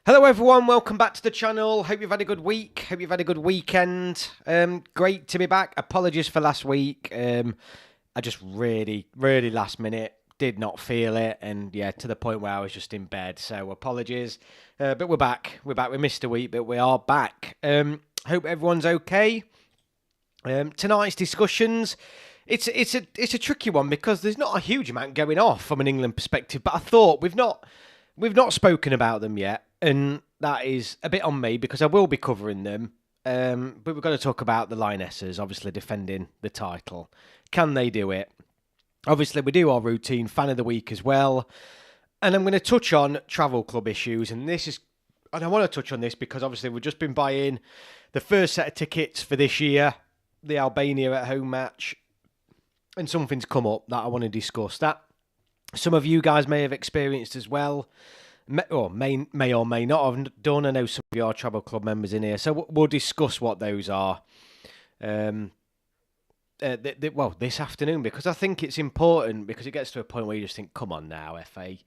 Hello everyone, welcome back to the channel. Hope you've had a good week. Hope you've had a good weekend. Great to be back. Apologies for last week. I just really last minute did not feel it, and yeah, to the point where I was just in bed. So apologies, but we're back. We're back. We missed a week, but we are back. Hope everyone's okay. Tonight's discussions. It's a tricky one because there's not a huge amount going off from an England perspective. But I thought we've not spoken about them yet, and that is a bit on me because I will be covering them. But we've got to talk about the Lionesses, obviously defending the title. Can they do it? Obviously, we do our routine fan of the week as well, and I'm going to touch on travel club issues. And I want to touch on this because obviously we've just been buying the first set of tickets for this year, the Albania at home match, and something's come up that I want to discuss. That some of you guys may have experienced as well, or may not have done. I know some of you are travel club members in here, so we'll discuss what those are. This afternoon, because I think it's important, because it gets to a point where you just think, come on now, FA,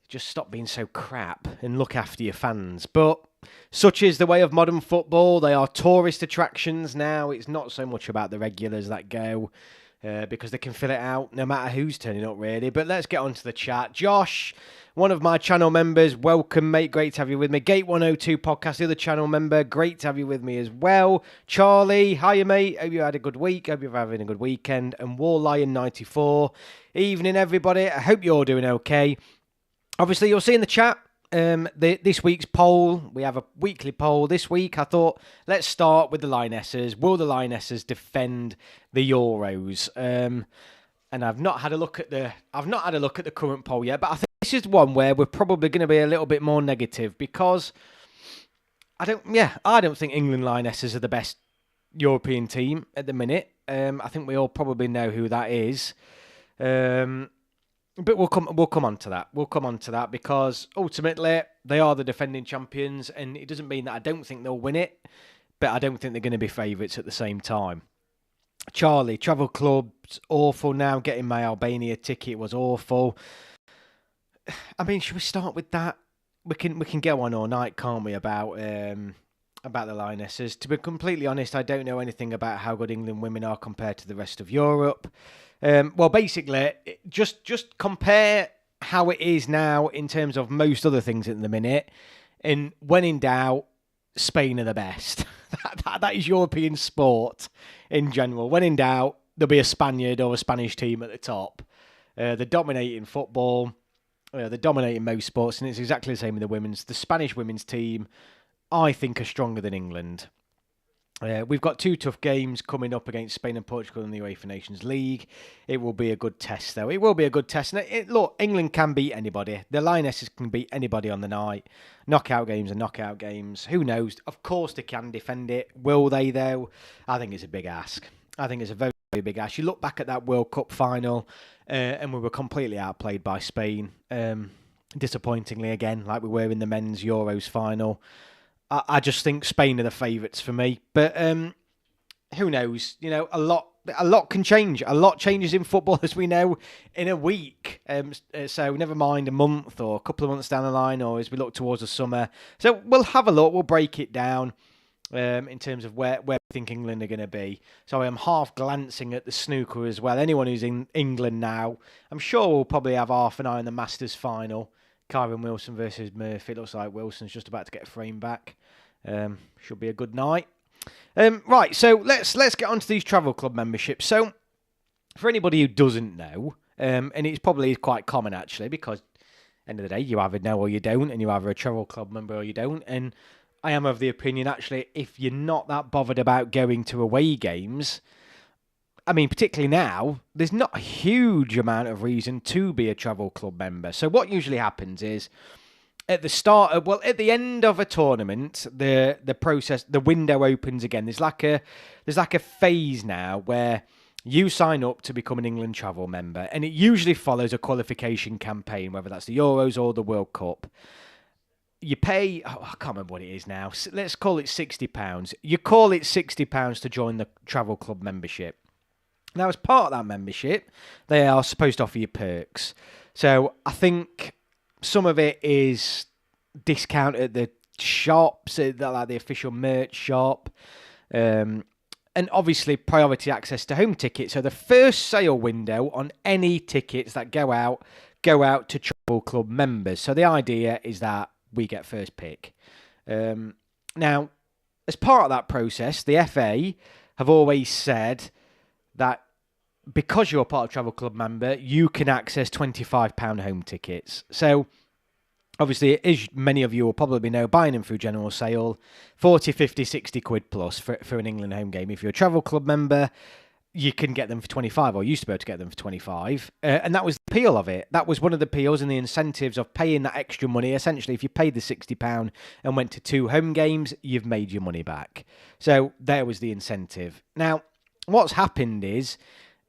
just stop being so crap and look after your fans. But such is the way of modern football. They are tourist attractions now. It's not so much about the regulars that go, because they can fill it out no matter who's turning up, really. But let's get on to the chat. Josh, one of my channel members, welcome, mate. Great to have you with me. Gate 102 Podcast, the other channel member, great to have you with me as well. Charlie, hiya, mate. Hope you had a good week. Hope you're having a good weekend. And War Lion 94, evening, everybody. I hope you're all doing okay. Obviously, you'll see in the chat this week's poll. We have a weekly poll this week. I thought, let's start with the Lionesses. Will the Lionesses defend the Euros? And I've not had a look at the current poll yet, but I think this is one where we're probably going to be a little bit more negative, because I don't think England Lionesses are the best European team at the minute. I think we all probably know who that is. But we'll come on to that. We'll come on to that because ultimately they are the defending champions, and it doesn't mean that I don't think they'll win it, but I don't think they're going to be favourites at the same time. Charlie, travel clubs, awful now. Getting my Albania ticket was awful. I mean, should we start with that? We can go on all night, can't we, about the Lionesses. To be completely honest, I don't know anything about how good England women are compared to the rest of Europe. Well, basically, just compare how it is now in terms of most other things at the minute. And when in doubt, Spain are the best. That is European sport in general. When in doubt, there'll be a Spaniard or a Spanish team at the top. They're dominating football. They're dominating most sports, and it's exactly the same with the women's. The Spanish women's team, I think, are stronger than England. We've got two tough games coming up against Spain and Portugal in the UEFA Nations League. It will be a good test, though. It will be a good test. And look, England can beat anybody. The Lionesses can beat anybody on the night. Knockout games are knockout games. Who knows? Of course they can defend it. Will they, though? I think it's a big ask. I think it's a very, very big ask. You look back at that World Cup final, and we were completely outplayed by Spain. Disappointingly, again, like we were in the men's Euros final. I just think Spain are the favourites for me. But who knows? You know, a lot can change. A lot changes in football, as we know, in a week. So never mind a month or a couple of months down the line, or as we look towards the summer. So we'll have a look. We'll break it down in terms of where we think England are going to be. So I am half glancing at the snooker as well. Anyone who's in England now, I'm sure we'll probably have half an eye on the Masters final. Kyron Wilson versus Murphy. It looks like Wilson's just about to get a frame back. Should be a good night. Right, so let's get onto these travel club memberships. So, for anybody who doesn't know, and it's probably quite common actually, because end of the day, you either know or you don't, and you're either a travel club member or you don't. And I am of the opinion, actually, if you're not that bothered about going to away games, I mean, particularly now, there's not a huge amount of reason to be a travel club member. So what usually happens is, at the end of a tournament, the process, the window opens again. There's like a phase now where you sign up to become an England travel member, and it usually follows a qualification campaign, whether that's the Euros or the World Cup. You pay, I can't remember what it is now. Let's call it £60. You call it £60 to join the travel club membership. Now, as part of that membership, they are supposed to offer you perks. So I think some of it is discount at the shops, like the official merch shop. And obviously priority access to home tickets. So the first sale window on any tickets that go out to Travel Club members. So the idea is that we get first pick. Now, as part of that process, the FA have always said that because you're a part of Travel Club member, you can access £25 home tickets. So obviously, as many of you will probably know, buying them through general sale, 40, 50, 60 quid plus for an England home game. If you're a Travel Club member, you can get them for 25, or used to be able to get them for 25. And that was the appeal of it. That was one of the appeals and the incentives of paying that extra money. Essentially, if you paid the £60 and went to 2 home games, you've made your money back. So there was the incentive. Now, what's happened is,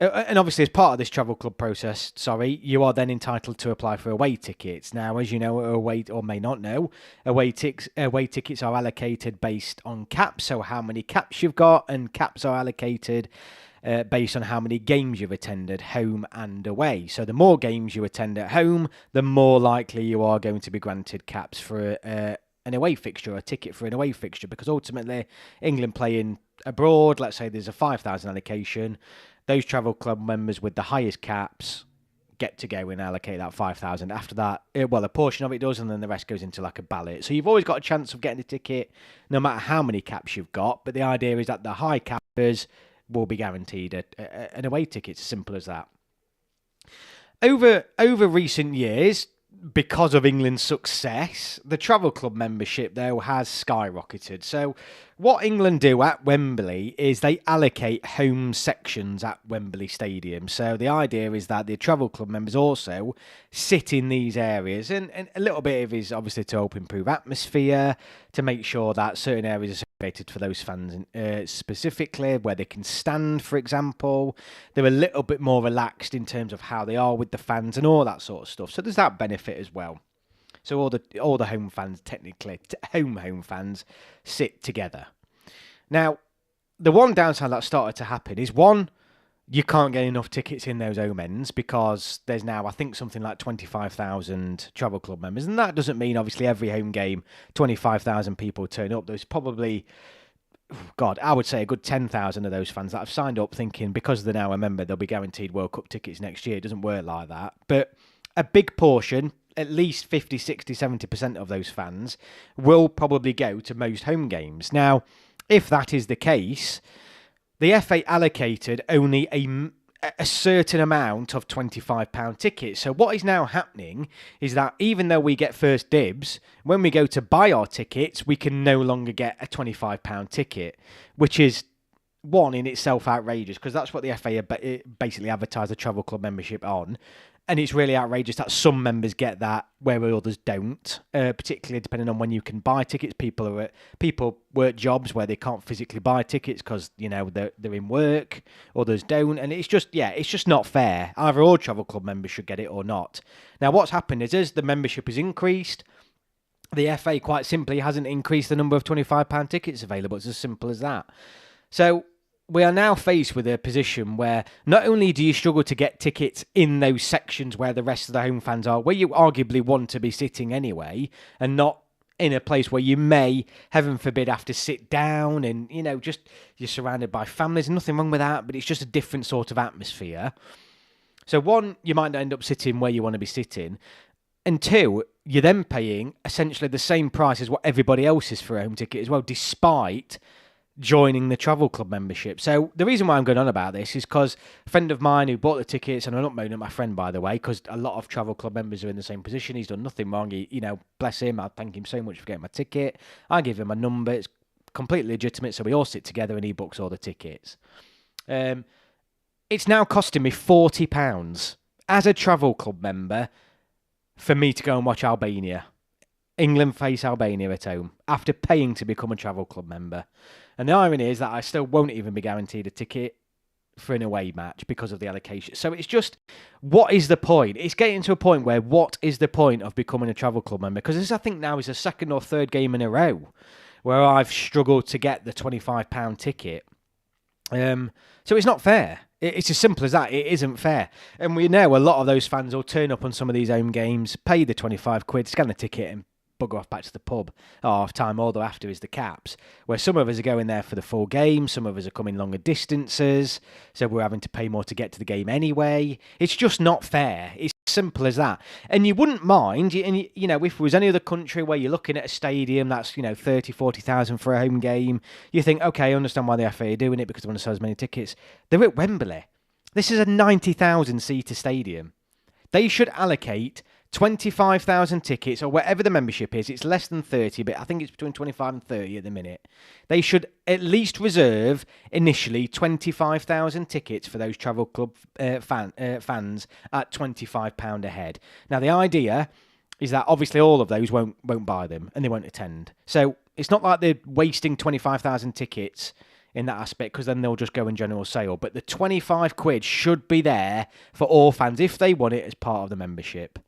and obviously, as part of this Travel Club process, you are then entitled to apply for away tickets. Now, as you know, away tickets are allocated based on caps, so how many caps you've got, and caps are allocated based on how many games you've attended, home and away. So the more games you attend at home, the more likely you are going to be granted caps for an away fixture, or a ticket for an away fixture, because ultimately, England playing abroad, let's say there's a 5,000 allocation, those Travel Club members with the highest caps get to go and allocate that 5,000. After that, a portion of it does, and then the rest goes into like a ballot. So you've always got a chance of getting a ticket, no matter how many caps you've got. But the idea is that the high cappers will be guaranteed an away ticket. It's as simple as that. Over recent years, because of England's success, the Travel Club membership, though, has skyrocketed. So what England do at Wembley is they allocate home sections at Wembley Stadium. So the idea is that the Travel Club members also sit in these areas. And a little bit of it is obviously to help improve atmosphere, to make sure that certain areas are separated for those fans specifically, where they can stand, for example. They're a little bit more relaxed in terms of how they are with the fans and all that sort of stuff. So there's that benefit as well. So all the home fans, technically, home fans, sit together. Now, the one downside that started to happen is, one, you can't get enough tickets in those home ends because there's now, I think, something like 25,000 Travel Club members. And that doesn't mean, obviously, every home game, 25,000 people turn up. There's probably, I would say a good 10,000 of those fans that have signed up thinking because they're now a member, they'll be guaranteed World Cup tickets next year. It doesn't work like that. But a big portion, at least 50, 60, 70% of those fans will probably go to most home games. Now, if that is the case, the FA allocated only a certain amount of £25 tickets. So what is now happening is that even though we get first dibs, when we go to buy our tickets, we can no longer get a £25 ticket, which is one in itself outrageous, because that's what the FA basically advertised the Travel Club membership on. And it's really outrageous that some members get that where others don't, particularly depending on when you can buy tickets. People work jobs where they can't physically buy tickets because, they're in work, others don't. And it's just not fair. Either all Travel Club members should get it or not. Now, what's happened is, as the membership has increased, the FA quite simply hasn't increased the number of £25 tickets available. It's as simple as that. So we are now faced with a position where not only do you struggle to get tickets in those sections where the rest of the home fans are, where you arguably want to be sitting anyway, and not in a place where you may, heaven forbid, have to sit down and, just you're surrounded by families. Nothing wrong with that, but it's just a different sort of atmosphere. So one, you might not end up sitting where you want to be sitting. And two, you're then paying essentially the same price as what everybody else is for a home ticket as well, despite joining the Travel Club membership. So the reason why I'm going on about this is because a friend of mine who bought the tickets, and I'm not moaning at my friend, by the way, because a lot of Travel Club members are in the same position. He's done nothing wrong. He, bless him. I thank him so much for getting my ticket. I give him a number. It's completely legitimate. So we all sit together and he books all the tickets. It's now costing me £40 as a Travel Club member for me to go and watch Albania. England face Albania at home after paying to become a Travel Club member. And the irony is that I still won't even be guaranteed a ticket for an away match because of the allocation. So it's just, what is the point? It's getting to a point where what is the point of becoming a Travel Club member? Because this, I think, now is the second or third game in a row where I've struggled to get the £25 ticket. So it's not fair. It's as simple as that. It isn't fair. And we know a lot of those fans will turn up on some of these home games, pay the 25 quid, scan the ticket and bugger off back to the pub at half time. All they're after is the caps. Where some of us are going there for the full game, some of us are coming longer distances, so we're having to pay more to get to the game anyway. It's just not fair. It's simple as that. And you wouldn't mind, and you know, if there was any other country where you're looking at a stadium that's, you know, 30, 40,000 for a home game, you think, okay, I understand why the FA are doing it because they want to sell as many tickets. They're at Wembley. This is a 90,000 seater stadium. They should allocate 25,000 tickets or whatever the membership is. It's less than 30, but I think it's between 25 and 30 at the minute. They should at least reserve initially 25,000 tickets for those travel club fans at £25 a head. Now, the idea is that obviously all of those won't buy them and they won't attend. So it's not like they're wasting 25,000 tickets in that aspect, because then they'll just go in general sale. But the 25 quid should be there for all fans if they want it as part of the membership.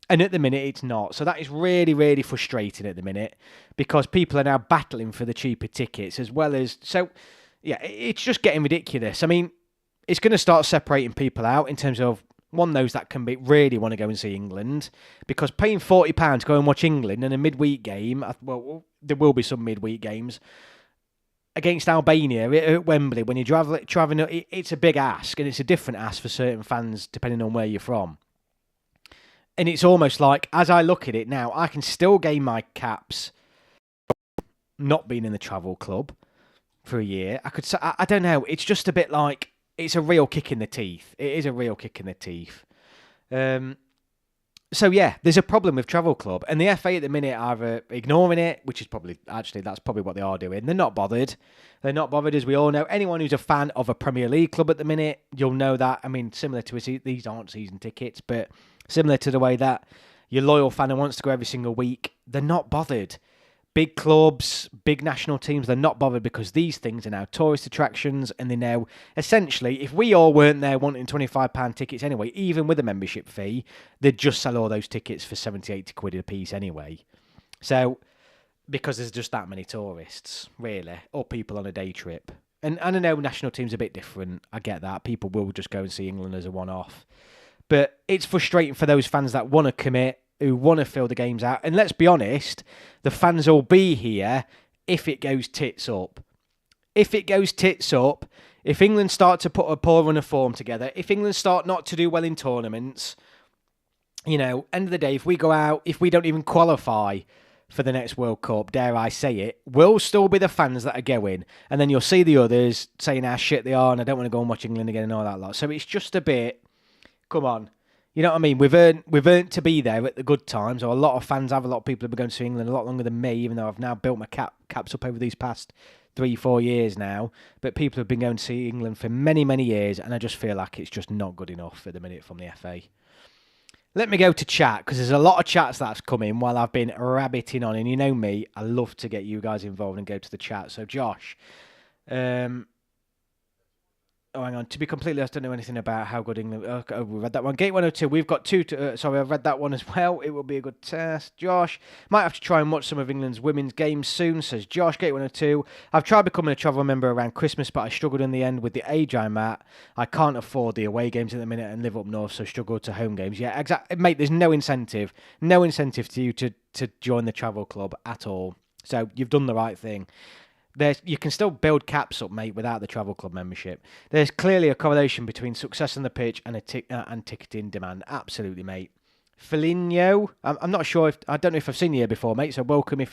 And at the minute, it's not. So that is really, really frustrating at the minute, because people are now battling for the cheaper tickets as well as... So, yeah, it's just getting ridiculous. I mean, it's going to start separating people out in terms of, one, those that can really want to go and see England, because paying £40 to go and watch England in a midweek game, well, there will be some midweek games, against Albania at Wembley, when you're traveling, it's a big ask, and it's a different ask for certain fans depending on where you're from. And it's almost like, as I look at it now, I can still gain my caps not being in the travel club for a year. I don't know, it's just a bit like, it's a real kick in the teeth. It is a real kick in the teeth. So yeah, there's a problem with travel club, and the FA at the minute are ignoring it, which is that's probably what they are doing. They're not bothered. They're not bothered, as we all know. Anyone who's a fan of a Premier League club at the minute, you'll know that. I mean, similar to these aren't season tickets, but similar to the way that your loyal fan who wants to go every single week, they're not bothered. Big clubs, big national teams, they're not bothered, because these things are now tourist attractions, and they know, essentially, if we all weren't there wanting £25 tickets anyway, even with a membership fee, they'd just sell all those tickets for 70, 80 quid a piece anyway. So, because there's just that many tourists, really, or people on a day trip. And I know national teams are a bit different, I get that. People will just go and see England as a one-off. But it's frustrating for those fans that want to commit, who want to fill the games out. And let's be honest, the fans will be here if it goes tits up. If it goes tits up, if England start to put a poor run of form together, if England start not to do well in tournaments, you know, end of the day, if we go out, if we don't even qualify for the next World Cup, dare I say it, we'll still be the fans that are going. And then you'll see the others saying how shit they are and I don't want to go and watch England again and all that lot. So it's just a bit, come on. You know what I mean? We've earned to be there at the good times. Or a lot of fans have. A lot of people have been going to England a lot longer than me, even though I've now built my caps up over these past 3-4 years now. But people have been going to see England for many, many years, and I just feel like it's just not good enough at the minute from the FA. Let me go to chat, because there's a lot of chats that's coming while I've been rabbiting on. And you know me, I love to get you guys involved and go to the chat. So Josh, oh, hang on. To be completely honest, I don't know anything about how good England... Oh, we read that one. Gate 102, we've got two... sorry, I've read that one as well. It will be a good test. Josh, might have to try and watch some of England's women's games soon, says Josh. Gate 102, I've tried becoming a travel member around Christmas, but I struggled in the end with the age I'm at. I can't afford the away games at the minute and live up north, so struggled to home games. Yeah, exactly. Mate, there's no incentive. No incentive to you to join the travel club at all. So you've done the right thing. You can still build caps up, mate, without the travel club membership. There's clearly a correlation between success on the pitch and and ticketing demand. Absolutely, mate. Felinho, I'm not sure I don't know if I've seen you here before, mate. So welcome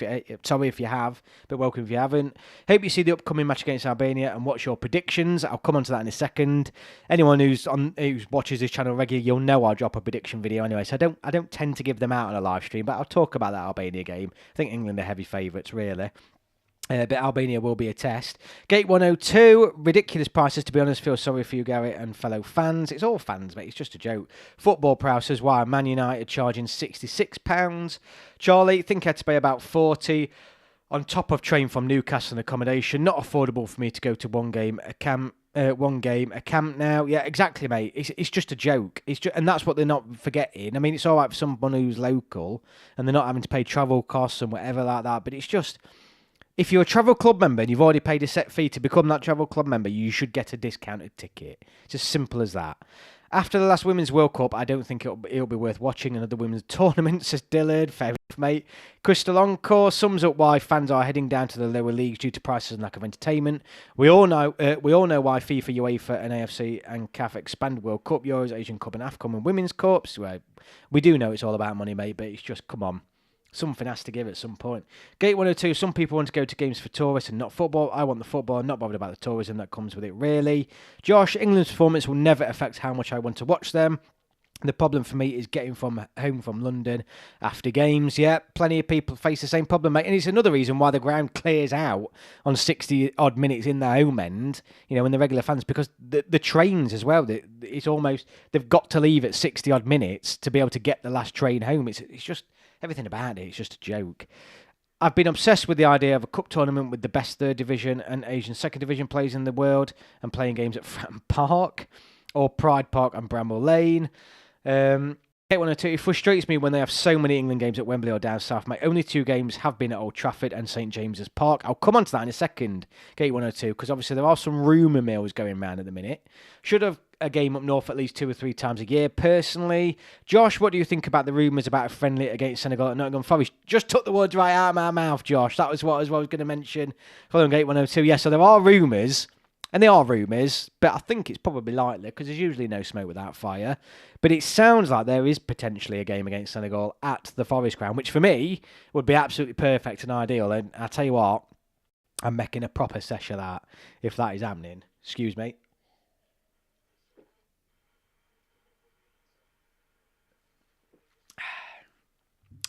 sorry if you have, but welcome if you haven't. Hope you see the upcoming match against Albania and what's your predictions. I'll come on to that in a second. Anyone who watches this channel regularly, you'll know I'll drop a prediction video anyway. So I don't tend to give them out on a live stream, but I'll talk about that Albania game. I think England are heavy favourites, really. But Albania will be a test. Gate 102, ridiculous prices, to be honest. Feel sorry for you, Garrett, and fellow fans. It's all fans, mate. It's just a joke. Football Prow says, why Man United charging £66? Charlie, think I had to pay about 40 on top of train from Newcastle and accommodation. Not affordable for me to go to one game a camp now. Yeah, exactly, mate. It's just a joke. And that's what they're not forgetting. I mean, it's all right for someone who's local and they're not having to pay travel costs and whatever like that, but it's just... If you're a travel club member and you've already paid a set fee to become that travel club member, you should get a discounted ticket. It's as simple as that. After the last Women's World Cup, I don't think it'll be worth watching another women's tournament, says Dillard. Fair enough, mate. Crystal Encore sums up why fans are heading down to the lower leagues due to prices and lack of entertainment. We all know why FIFA, UEFA, and AFC and CAF expand World Cup, Euros, Asian Cup, and AFCON and Women's Cups. Well, we do know it's all about money, mate, but it's just, come on. Something has to give at some point. Gate 102, some people want to go to games for tourists and not football. I want the football. I'm not bothered about the tourism that comes with it, really. Josh, England's performance will never affect how much I want to watch them. The problem for me is getting home from London after games. Yeah, plenty of people face the same problem, mate. And it's another reason why the ground clears out on 60-odd minutes in the home end, when the regular fans, because the trains as well, it's almost, they've got to leave at 60-odd minutes to be able to get the last train home. It's just... everything about it is just a joke. I've been obsessed with the idea of a cup tournament with the best third division and Asian second division players in the world and playing games at Fratton Park or Pride Park and Bramall Lane. It frustrates me when they have so many England games at Wembley or down south. My only 2 games have been at Old Trafford and St James's Park. I'll come on to that in a second, Gate 102, because obviously there are some rumour mills going around at the minute. Should have a game up north at least 2 or 3 times a year, personally. Josh, what do you think about the rumours about a friendly against Senegal at Nottingham Forest? Just took the words right out of my mouth, Josh. That was what I was going to mention. Following Gate 102. Yeah, so there are rumours. And they are rumours, but I think it's probably likely because there's usually no smoke without fire. But it sounds like there is potentially a game against Senegal at the Forest Ground, which for me would be absolutely perfect and ideal. And I tell you what, I'm making a proper sesh of that if that is happening. Excuse me.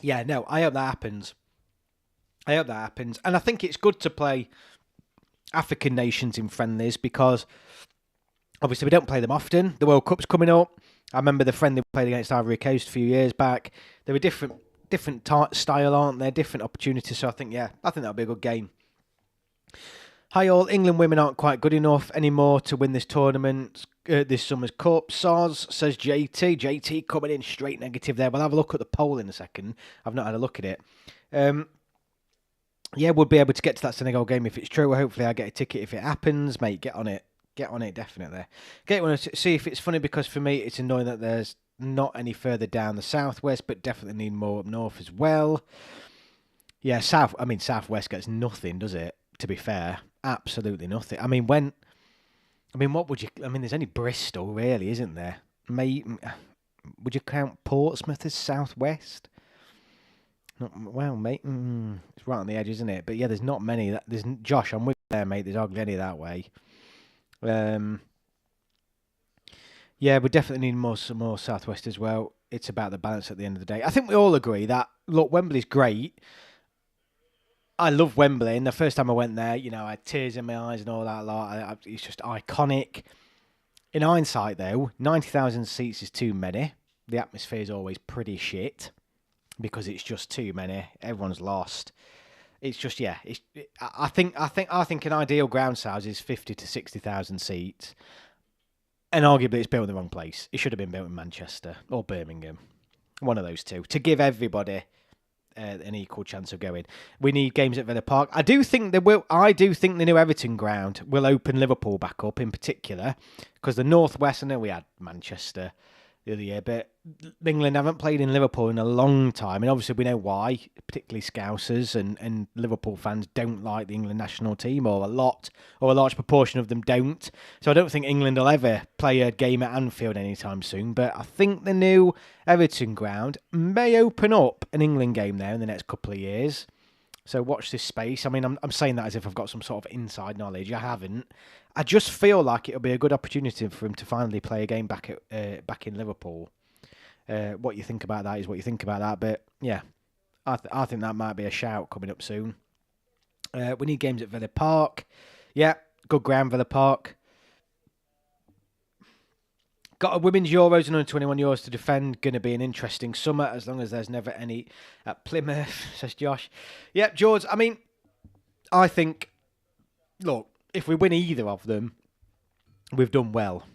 Yeah, no, I hope that happens. And I think it's good to play African nations in friendlies because obviously we don't play them often. The World Cup's coming up. I remember the friendly we played against Ivory Coast a few years back. They were different style, aren't they? Different opportunities. So I think that'll be a good game. Hi all, England women aren't quite good enough anymore to win this tournament, this summer's cup. Soz, says JT. JT coming in straight negative there. We'll have a look at the poll in a second. I've not had a look at it. Yeah, we'll be able to get to that Senegal game if it's true. Hopefully I get a ticket if it happens. Mate, get on it. Get on it, definitely. Get one to see if it's funny because for me it's annoying that there's not any further down the southwest, but definitely need more up north as well. Yeah, southwest gets nothing, does it? To be fair, absolutely nothing. There's only Bristol really, isn't there? Would you count Portsmouth as southwest? Well, mate, it's right on the edge, isn't it? But yeah, there's not many. Josh, I'm with you there, mate. There's hardly any that way. Yeah, we definitely need some more southwest as well. It's about the balance at the end of the day. I think we all agree that, look, Wembley's great. I love Wembley, and the first time I went there, I had tears in my eyes and all that lot. It's just iconic. In hindsight, though, 90,000 seats is too many. The atmosphere is always pretty shit because it's just too many. Everyone's lost. It's just I think an ideal ground size is 50 to 60,000 seats, and arguably it's built in the wrong place. It should have been built in Manchester or Birmingham, one of those two, to give everybody an equal chance of going. We need games at Villa Park. I do think the new Everton ground will open Liverpool back up in particular because the Northwest. I know we had Manchester the other year, but England haven't played in Liverpool in a long time, and obviously we know why. Particularly Scousers and Liverpool fans don't like the England national team, or a large proportion of them don't. So I don't think England will ever play a game at Anfield anytime soon. But I think the new Everton ground may open up an England game there in the next couple of years. So watch this space. I mean, I'm saying that as if I've got some sort of inside knowledge. I haven't. I just feel like it'll be a good opportunity for him to finally play a game back in Liverpool. What you think about that is what you think about that. But yeah, I think that might be a shout coming up soon. We need games at Villa Park. Yeah, good ground, Villa Park. Got a Women's Euros and under 21 Euros to defend. Going to be an interesting summer as long as there's never any at Plymouth, says Josh. Yep, George, I think, look, if we win either of them, we've done well.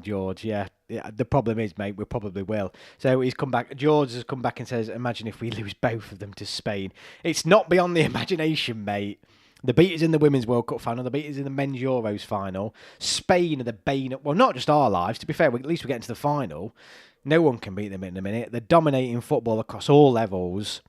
George, yeah. The problem is, mate, we probably will. So he's come back. George has come back and says, imagine if we lose both of them to Spain. It's not beyond the imagination, mate. The beat is in the Women's World Cup final. The beat is in the Men's Euros final. Spain are the bane of, well, not just our lives. To be fair, at least we get into the final. No one can beat them in a minute. They're dominating football across all levels.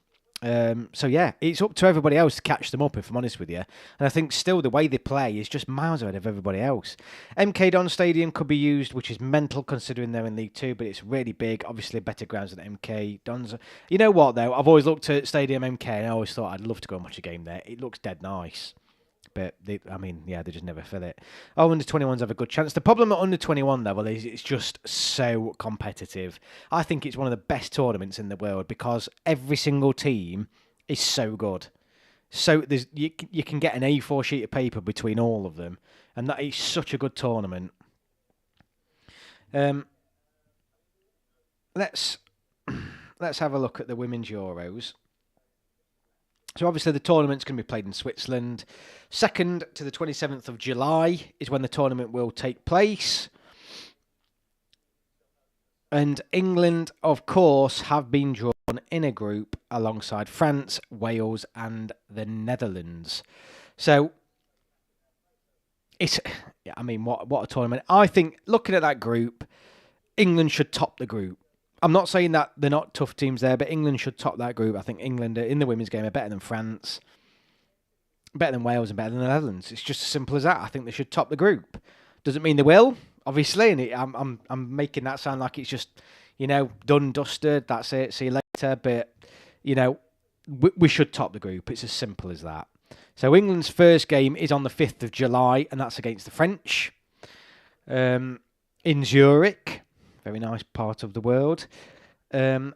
So yeah, it's up to everybody else to catch them up, if I'm honest with you. And I think still the way they play is just miles ahead of everybody else. MK Dons Stadium could be used, which is mental considering they're in League Two, but it's really big. Obviously, better grounds than MK Dons. You know what though? I've always looked at Stadium MK and I always thought I'd love to go and watch a game there. It looks dead nice. But, they just never fill it. Oh, under-21s have a good chance. The problem at under-21 level is it's just so competitive. I think it's one of the best tournaments in the world because every single team is so good. So you can get an A4 sheet of paper between all of them. And that is such a good tournament. Let's have a look at the Women's Euros. So obviously the tournament's going to be played in Switzerland. 2nd to the 27th of July is when the tournament will take place. And England, of course, have been drawn in a group alongside France, Wales and the Netherlands. So, what a tournament. I think, looking at that group, England should top the group. I'm not saying that they're not tough teams there, but England should top that group. I think England in the women's game are better than France, better than Wales, and better than the Netherlands. It's just as simple as that. I think they should top the group. Doesn't mean they will, obviously, and I'm making that sound like it's just, done, dusted. That's it. See you later. But we should top the group. It's as simple as that. So England's first game is on the 5th of July, and that's against the French in Zurich. Very nice part of the world. The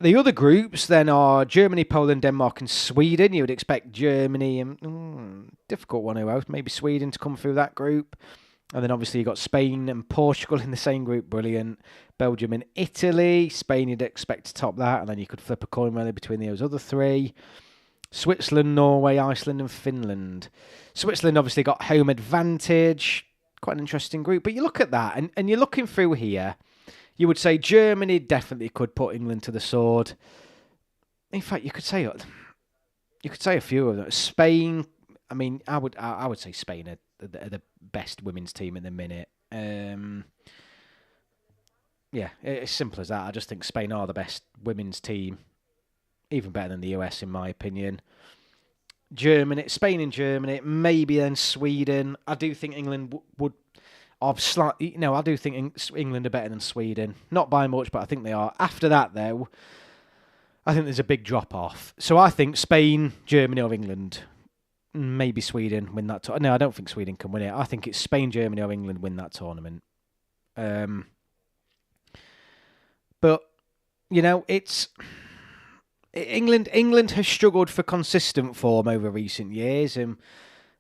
other groups then are Germany, Poland, Denmark and Sweden. You would expect Germany and difficult one who else? Maybe Sweden to come through that group. And then obviously you've got Spain and Portugal in the same group. Brilliant. Belgium and Italy. Spain you'd expect to top that. And then you could flip a coin really between those other three. Switzerland, Norway, Iceland and Finland. Switzerland obviously got home advantage. Quite an interesting group. But you look at that, and you're looking through here, you would say Germany definitely could put England to the sword. In fact, you could say a few of them. Spain, I would say Spain are the best women's team in the minute. Yeah, it's simple as that. I just think Spain are the best women's team, even better than the US in my opinion. Spain and Germany, maybe then Sweden. I do think England would have slightly, I do think England are better than Sweden. Not by much, but I think they are. After that, though, I think there's a big drop-off. So I think Spain, Germany or England, maybe Sweden win that tournament. No, I don't think Sweden can win it. I think it's Spain, Germany or England win that tournament. But, it's... England has struggled for consistent form over recent years, and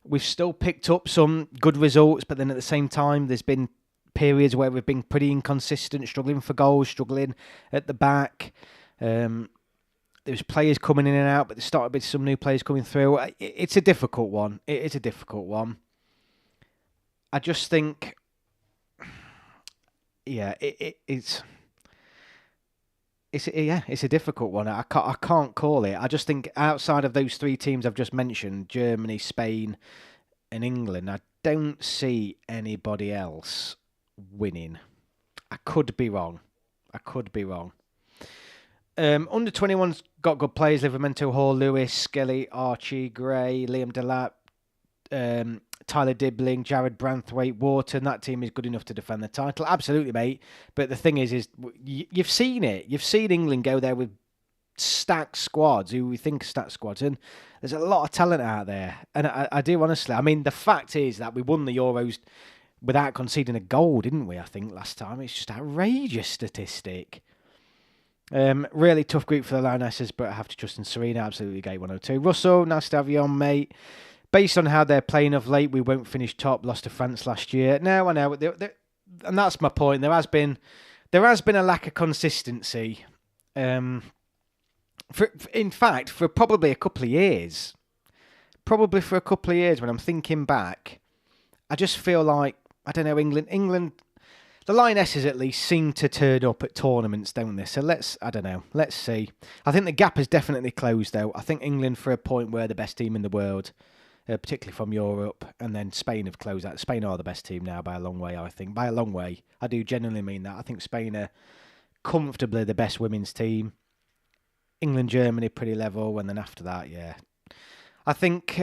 we've still picked up some good results, but then at the same time, there's been periods where we've been pretty inconsistent, struggling for goals, struggling at the back. There's players coming in and out, but there started with some new players coming through. It's a difficult one. It is a difficult one. I just think, yeah, it's... It's a difficult one. I can't call it. I just think outside of those three teams I've just mentioned, Germany, Spain, and England, I don't see anybody else winning. I could be wrong. Under 21's got good players: Livramento, Hall, Lewis, Skelly, Archie, Gray, Liam Delap, Tyler Dibbling, Jared Branthwaite, Wharton. That team is good enough to defend the title. Absolutely, mate. But the thing is you've seen it. You've seen England go there with stacked squads, who we think are stacked squads, and there's a lot of talent out there. And I do honestly. The fact is that we won the Euros without conceding a goal, didn't we? I think last time. It's just outrageous statistic. Really tough group for the Lionesses, but I have to trust in Serena. Absolutely, gate 102. Russell, nice to have you on, mate. Based on how they're playing of late, we won't finish top. Lost to France last year. No, I know, and that's my point. There has been a lack of consistency. In fact, for probably a couple of years. When I'm thinking back, I just feel like I don't know. England, the Lionesses at least seem to turn up at tournaments, don't they? So let's see. I think the gap has definitely closed, though. I think England, for a point, were the best team in the world. particularly from Europe, and then Spain have closed out. Spain are the best team now by a long way, I think. By a long way. I do genuinely mean that. I think Spain are comfortably the best women's team. England, Germany, pretty level, and then after that, yeah. I think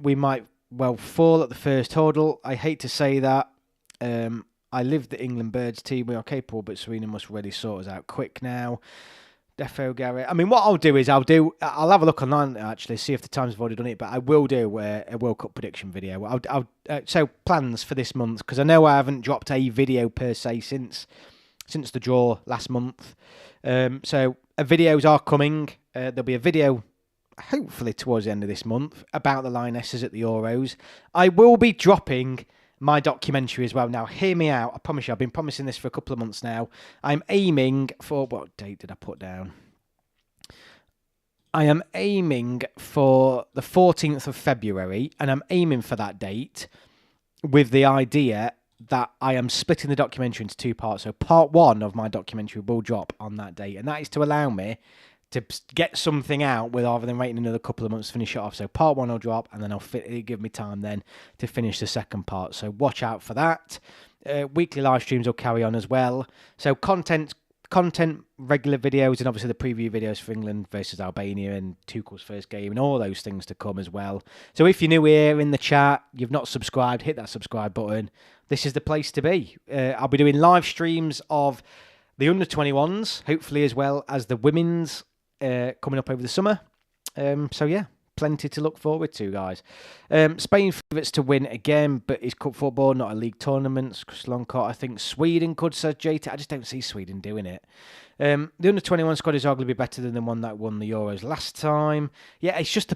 we might, well, fall at the first hurdle. I hate to say that. I live the England Birds team. We are capable, but Serena must really sort us out quick now. Defo Garrett. I mean, what I'll do is I'll have a look online actually, see if the Times have already done it. But I will do a World Cup prediction video. So plans for this month, because I know I haven't dropped a video per se since the draw last month. So videos are coming. There'll be a video hopefully towards the end of this month about the Lionesses at the Euros. I will be dropping my documentary as well. Now, hear me out. I promise you, I've been promising this for a couple of months now. I'm aiming for... What date did I put down? I am aiming for the 14th of February, and I'm aiming for that date with the idea that I am splitting the documentary into two parts. So part one of my documentary will drop on that date, and that is to allow me to get something out rather than waiting another couple of months to finish it off. So part one will drop, and then it'll give me time then to finish the second part. So watch out for that. Weekly live streams will carry on as well. So content, regular videos, and obviously the preview videos for England versus Albania and Tuchel's first game, and all those things to come as well. So if you're new here in the chat, you've not subscribed, hit that subscribe button. This is the place to be. I'll be doing live streams of the under-21s, hopefully, as well as the women's coming up over the summer. So yeah, plenty to look forward to, guys. Spain favourites to win again, but it's cup football, not a league tournament. Chris Longcott, I think Sweden could, says JT. I just don't see Sweden doing it. The under-21 squad is arguably better than the one that won the Euros last time. Yeah, it's just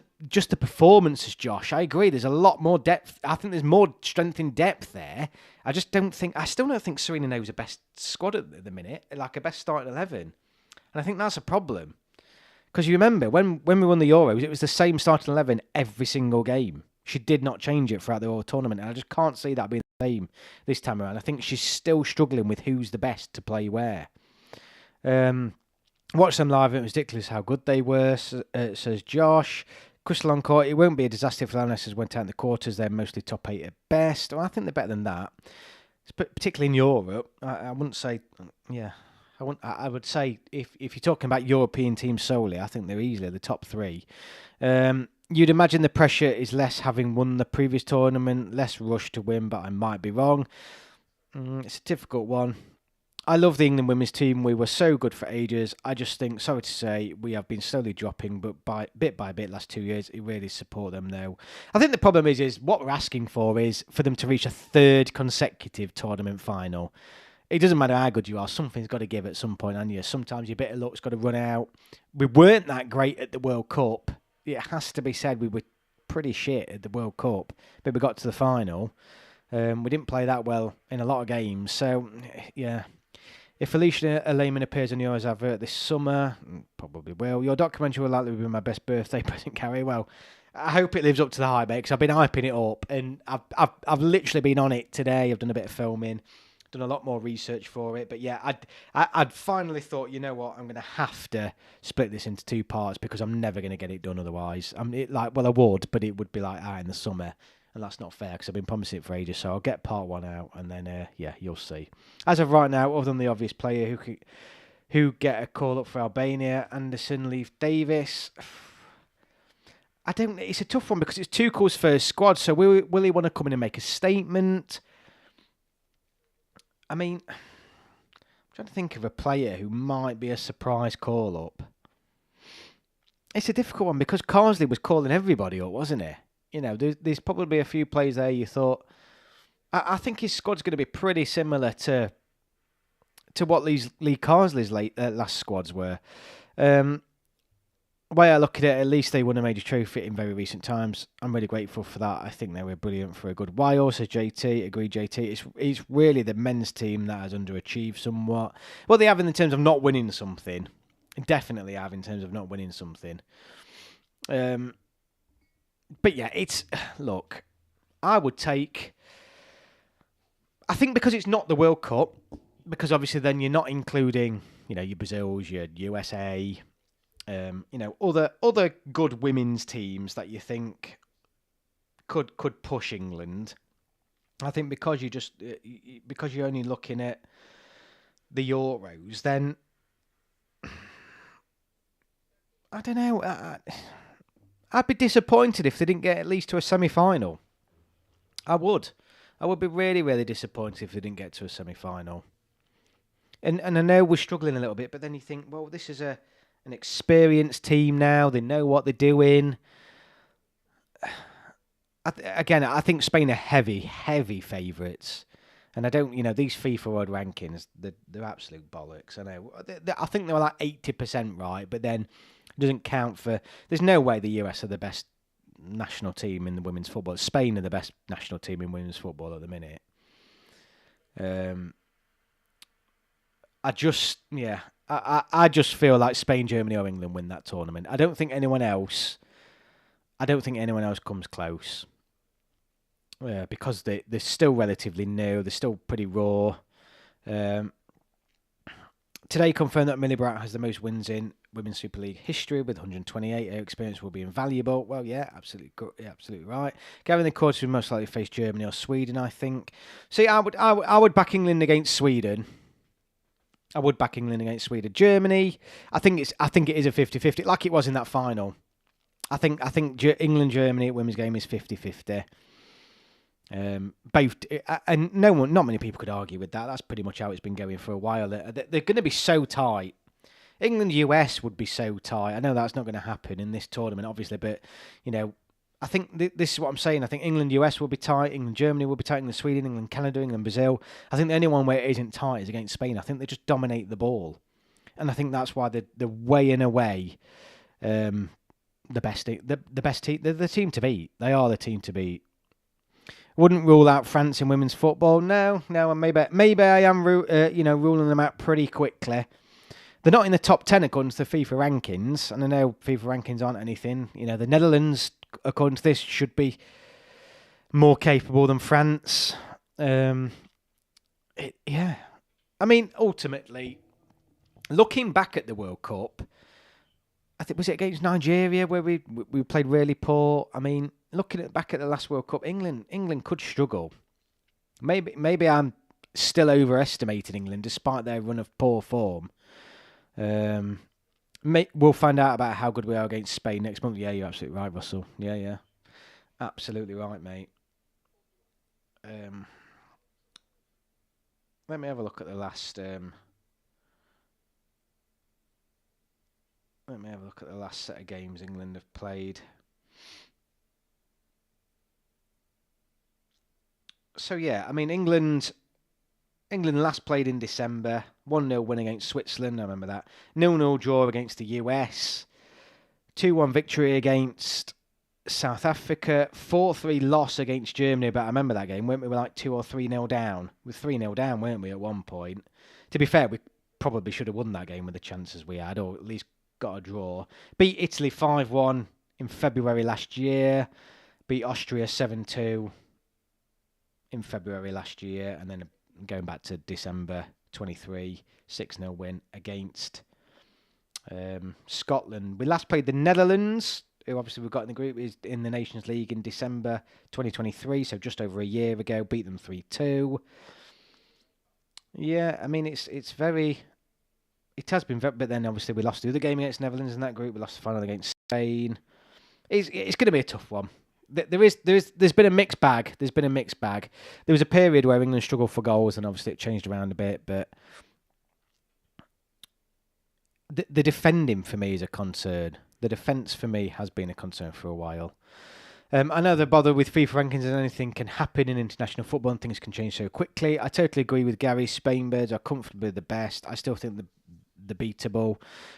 the performances, Josh. I agree. There's a lot more depth. I think there's more strength in depth there. I still don't think Serena knows the best squad at the minute, like a best starting 11. And I think that's a problem. Because you remember, when we won the Euros, it was the same starting 11 every single game. She did not change it throughout the whole tournament, and I just can't see that being the same this time around. I think she's still struggling with who's the best to play where. Watch them live, it was ridiculous how good they were, says Josh. Chris Longcourt, it won't be a disaster if Lionesses went out in the quarters. They're mostly top 8 at best. Well, I think they're better than that, particularly in Europe. I wouldn't say, yeah... I would say if you're talking about European teams solely, I think they're easily the top 3. You'd imagine the pressure is less having won the previous tournament, less rush to win, but I might be wrong. It's a difficult one. I love the England women's team. We were so good for ages. I just think, sorry to say, we have been slowly dropping, but bit by bit last 2 years, it really support them though. I think the problem is what we're asking for is for them to reach a 3rd consecutive tournament final. It doesn't matter how good you are, something's got to give at some point, and sometimes your bit of luck's got to run out. We weren't that great at the World Cup. It has to be said, we were pretty shit at the World Cup, but we got to the final. We didn't play that well in a lot of games, so yeah. If Alicia Lehman appears on yours advert this summer, probably will. Your documentary will likely be my best birthday present, Carrie. Well, I hope it lives up to the hype, because I've been hyping it up, and I've literally been on it today. I've done a bit of filming. Done a lot more research for it, but yeah, I'd finally thought, you know what, I'm going to have to split this into 2 parts because I'm never going to get it done otherwise. I would, but it would be like in the summer, and that's not fair because I've been promising it for ages. So I'll get part 1 out, and then yeah, you'll see. As of right now, other than the obvious player who get a call up for Albania, Anderson, Leaf Davis. It's a tough one because it's Tuchel's first squad. So will he want to come in and make a statement? I mean, I'm trying to think of a player who might be a surprise call-up. It's a difficult one because Carsley was calling everybody up, wasn't he? You know, there's probably a few players there you thought... I think his squad's going to be pretty similar to what Lee Carsley's last squads were. The way I look at it, at least they won a major trophy in very recent times. I'm really grateful for that. I think they were brilliant for a good while, says JT. Agree, JT. It's really the men's team that has underachieved somewhat. Well, they have in terms of not winning something. Definitely have in terms of not winning something. But yeah, look, I would take... I think because it's not the World Cup, because obviously then you're not including, your Brazils, your USA... other good women's teams that you think could push England. I think because because you're only looking at the Euros, then I don't know. I'd be disappointed if they didn't get at least to a semi-final. I would. I would be really, really disappointed if they didn't get to a semi-final. And I know we're struggling a little bit, but then you think, well, this is an experienced team now. They know what they're doing. I think Spain are heavy favourites. And I don't, these FIFA World Rankings, they're absolute bollocks. I know. I think they were like 80% right, but then it doesn't count for... There's no way the US are the best national team in the women's football. Spain are the best national team in women's football at the minute. I just feel like Spain, Germany, or England win that tournament. I don't think anyone else comes close. Because they're still relatively new, they're still pretty raw. Today confirmed that Millie Bright has the most wins in Women's Super League history with 128. Her experience will be invaluable. Well, yeah, absolutely right. Gary in the quarters will most likely face Germany or Sweden, I think. See, I would back England against Sweden. Germany, I think it is a 50-50, like it was in that final. I think England Germany at women's game is 50-50. Both, and not many people could argue with that. That's pretty much how it's been going for a while. They're going to be so tight. England US would be so tight. I know that's not going to happen in this tournament, obviously, but I think this is what I'm saying. I think England US will be tight. England Germany will be tight. England Sweden, England Canada, England Brazil. I think the only one where it isn't tight is against Spain. I think they just dominate the ball, and I think that's why they're way and away the best team. They're the team to beat. They are the team to beat. Wouldn't rule out France in women's football. No, and maybe I am ruling them out pretty quickly. They're not in the top 10 according to the FIFA rankings, and I know FIFA rankings aren't anything. The Netherlands, according to this, should be more capable than France. I mean, ultimately, looking back at the World Cup, I think, was it against Nigeria where we played really poor? I mean, looking back at the last World Cup, England could struggle. Maybe I'm still overestimating England despite their run of poor form. We'll find out about how good we are against Spain next month. Yeah, you're absolutely right, Russell. Yeah. Absolutely right, mate. Let me have a look at the last... Let me have a look at the last set of games England have played. So, yeah, I mean, England last played in December. 1-0 win against Switzerland, I remember that. 0-0 draw against the US. 2-1 victory against South Africa. 4-3 loss against Germany, but I remember that game, weren't we? We were like 2 or 3-0 down. We were 3-0 down, weren't we, at one point? To be fair, we probably should have won that game with the chances we had, or at least got a draw. Beat Italy 5-1 in February last year. Beat Austria 7-2 in February last year. And then going back to December 23, 6-0 win against Scotland. We last played the Netherlands, who obviously we've got in the group, is in the Nations League in December 2023, so just over a year ago. Beat them 3-2. Yeah, I mean, it's very... It has been, but then obviously we lost the other game against Netherlands in that group. We lost the final against Spain. It's going to be a tough one. There's been a mixed bag. There was a period where England struggled for goals, and obviously it changed around a bit. But the defending for me is a concern. The defence for me has been a concern for a while. I know they're bothered with FIFA rankings and anything can happen in international football and things can change so quickly. I totally agree with Gary. Spain birds are comfortably the best. I still think the beatable,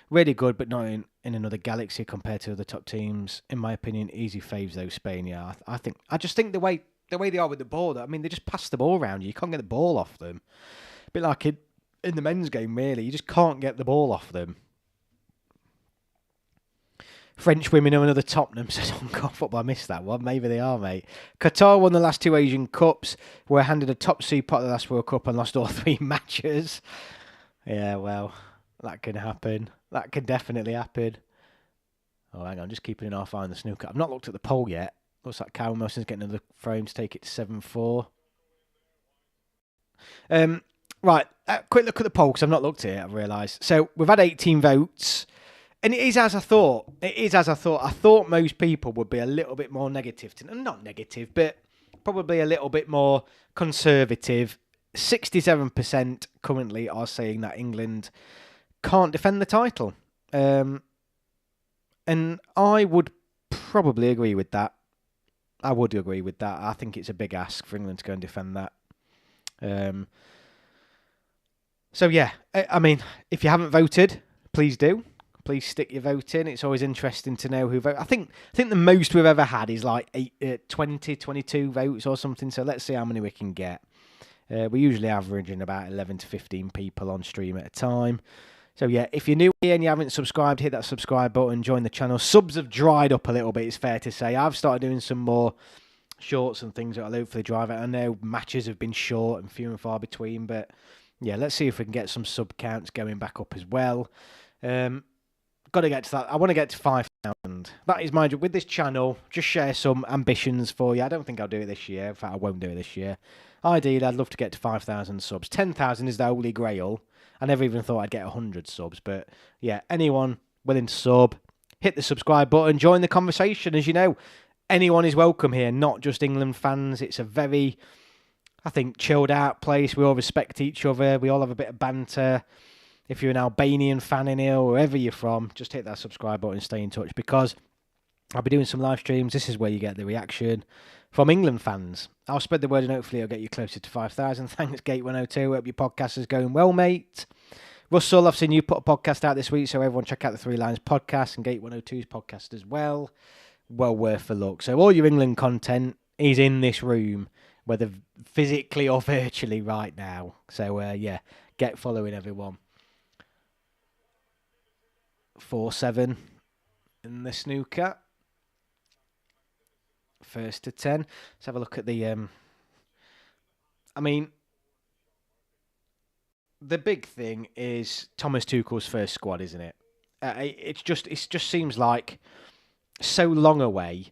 really good, but not in another galaxy compared to other top teams. In my opinion, easy faves though. Spain, yeah. I just think the way they are with the ball. I mean, they just pass the ball around you. You can't get the ball off them. A bit like in the men's game, really. You just can't get the ball off them. French women are another Tottenham, says on God Football. I missed that one. Maybe they are, mate. Qatar won the last 2 Asian Cups, were handed a top seed pot of the last World Cup and lost all 3 matches. Yeah, well, that can happen. That can definitely happen. Oh, hang on, just keeping an eye on the snooker. I've not looked at the poll yet. Looks like Kyle Wilson's getting another frame to take it to 7-4. Right, quick look at the poll, because I've not looked at it, I've realised. So we've had 18 votes, and it is as I thought. I thought most people would be a little bit more negative. Not negative, but probably a little bit more conservative. 67% currently are saying that England can't defend the title. And I would probably agree with that. I think it's a big ask for England to go and defend that. So yeah, I mean, if you haven't voted, please do. Please stick your vote in. It's always interesting to know who voted. I think the most we've ever had is like 20, 22 votes or something. So let's see how many we can get. We usually averaging about 11 to 15 people on stream at a time. So yeah, if you're new here and you haven't subscribed, hit that subscribe button, join the channel. Subs have dried up a little bit, it's fair to say. I've started doing some more shorts and things that I'll hopefully drive it. I know matches have been short and few and far between, but yeah, let's see if we can get some sub counts going back up as well. Got to get to that. I want to get to 5,000. That is my job with this channel. Just share some ambitions for you. I don't think I'll do it this year. In fact, I won't do it this year. Ideally, I'd love to get to 5,000 subs. 10,000 is the holy grail. I never even thought I'd get 100 subs. But yeah, anyone willing to sub, hit the subscribe button, join the conversation. As you know, anyone is welcome here, not just England fans. It's a very, I think, chilled out place. We all respect each other. We all have a bit of banter. If you're an Albanian fan in here, or wherever you're from, just hit that subscribe button and stay in touch, because I'll be doing some live streams. This is where you get the reaction from England fans. I'll spread the word and hopefully I'll get you closer to 5,000. Thanks, Gate102. Hope your podcast is going well, mate. Russell, I've seen you put a podcast out this week, so everyone check out the Three Lions podcast and Gate102's podcast as well. Well worth a look. So all your England content is in this room, whether physically or virtually right now. So yeah, get following everyone. 4-7 in the snooker. First to 10. Let's have a look at the... I mean, the big thing is Thomas Tuchel's first squad, isn't it? It just seems like so long away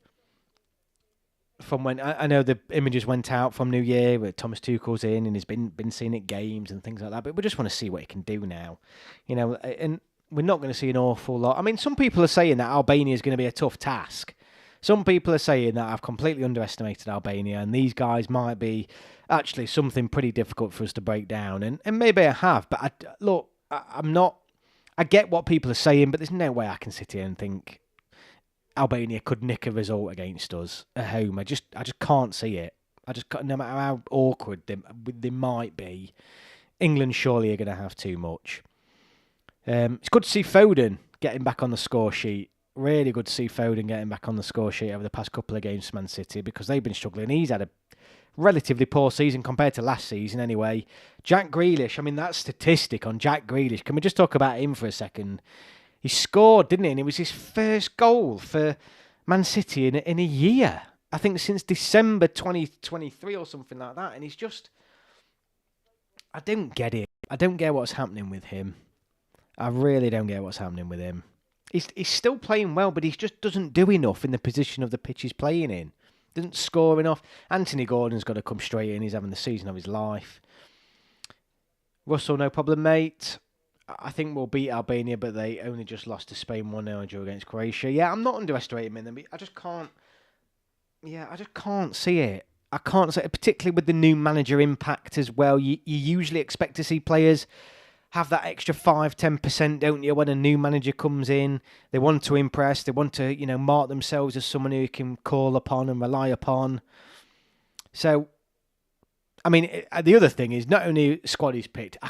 from when... I know the images went out from New Year where Thomas Tuchel's in and he's been seen at games and things like that, but we just want to see what he can do now. You know, and we're not going to see an awful lot. I mean, some people are saying that Albania is going to be a tough task. Some people are saying that I've completely underestimated Albania and these guys might be actually something pretty difficult for us to break down. And maybe I have, but I'm not... I get what people are saying, but there's no way I can sit here and think Albania could nick a result against us at home. I just can't see it. No matter how awkward they might be, England surely are going to have too much. It's good to see Foden getting back on the score sheet. Really good to see Foden getting back on the score sheet over the past couple of games for Man City, because they've been struggling. He's had a relatively poor season compared to last season anyway. Jack Grealish, I mean, that statistic on Jack Grealish, can we just talk about him for a second? He scored, didn't he? And it was his first goal for Man City in a year. I think since December 2023 or something like that. And he's just... I don't get it. I don't get what's happening with him. I really don't get what's happening with him. He's still playing well, but he just doesn't do enough in the position of the pitch he's playing in. Doesn't score enough. Anthony Gordon's got to come straight in. He's having the season of his life. Russell, no problem, mate. I think we'll beat Albania, but they only just lost to Spain 1-0 and drew against Croatia. Yeah, I'm not underestimating them. I just can't... Yeah, I just can't see it. I can't see it, particularly with the new manager impact as well. You usually expect to see players have that extra 5-10%, don't you, when a new manager comes in? They want to impress. They want to, mark themselves as someone who you can call upon and rely upon. So, I mean, the other thing is not only squad he's picked, I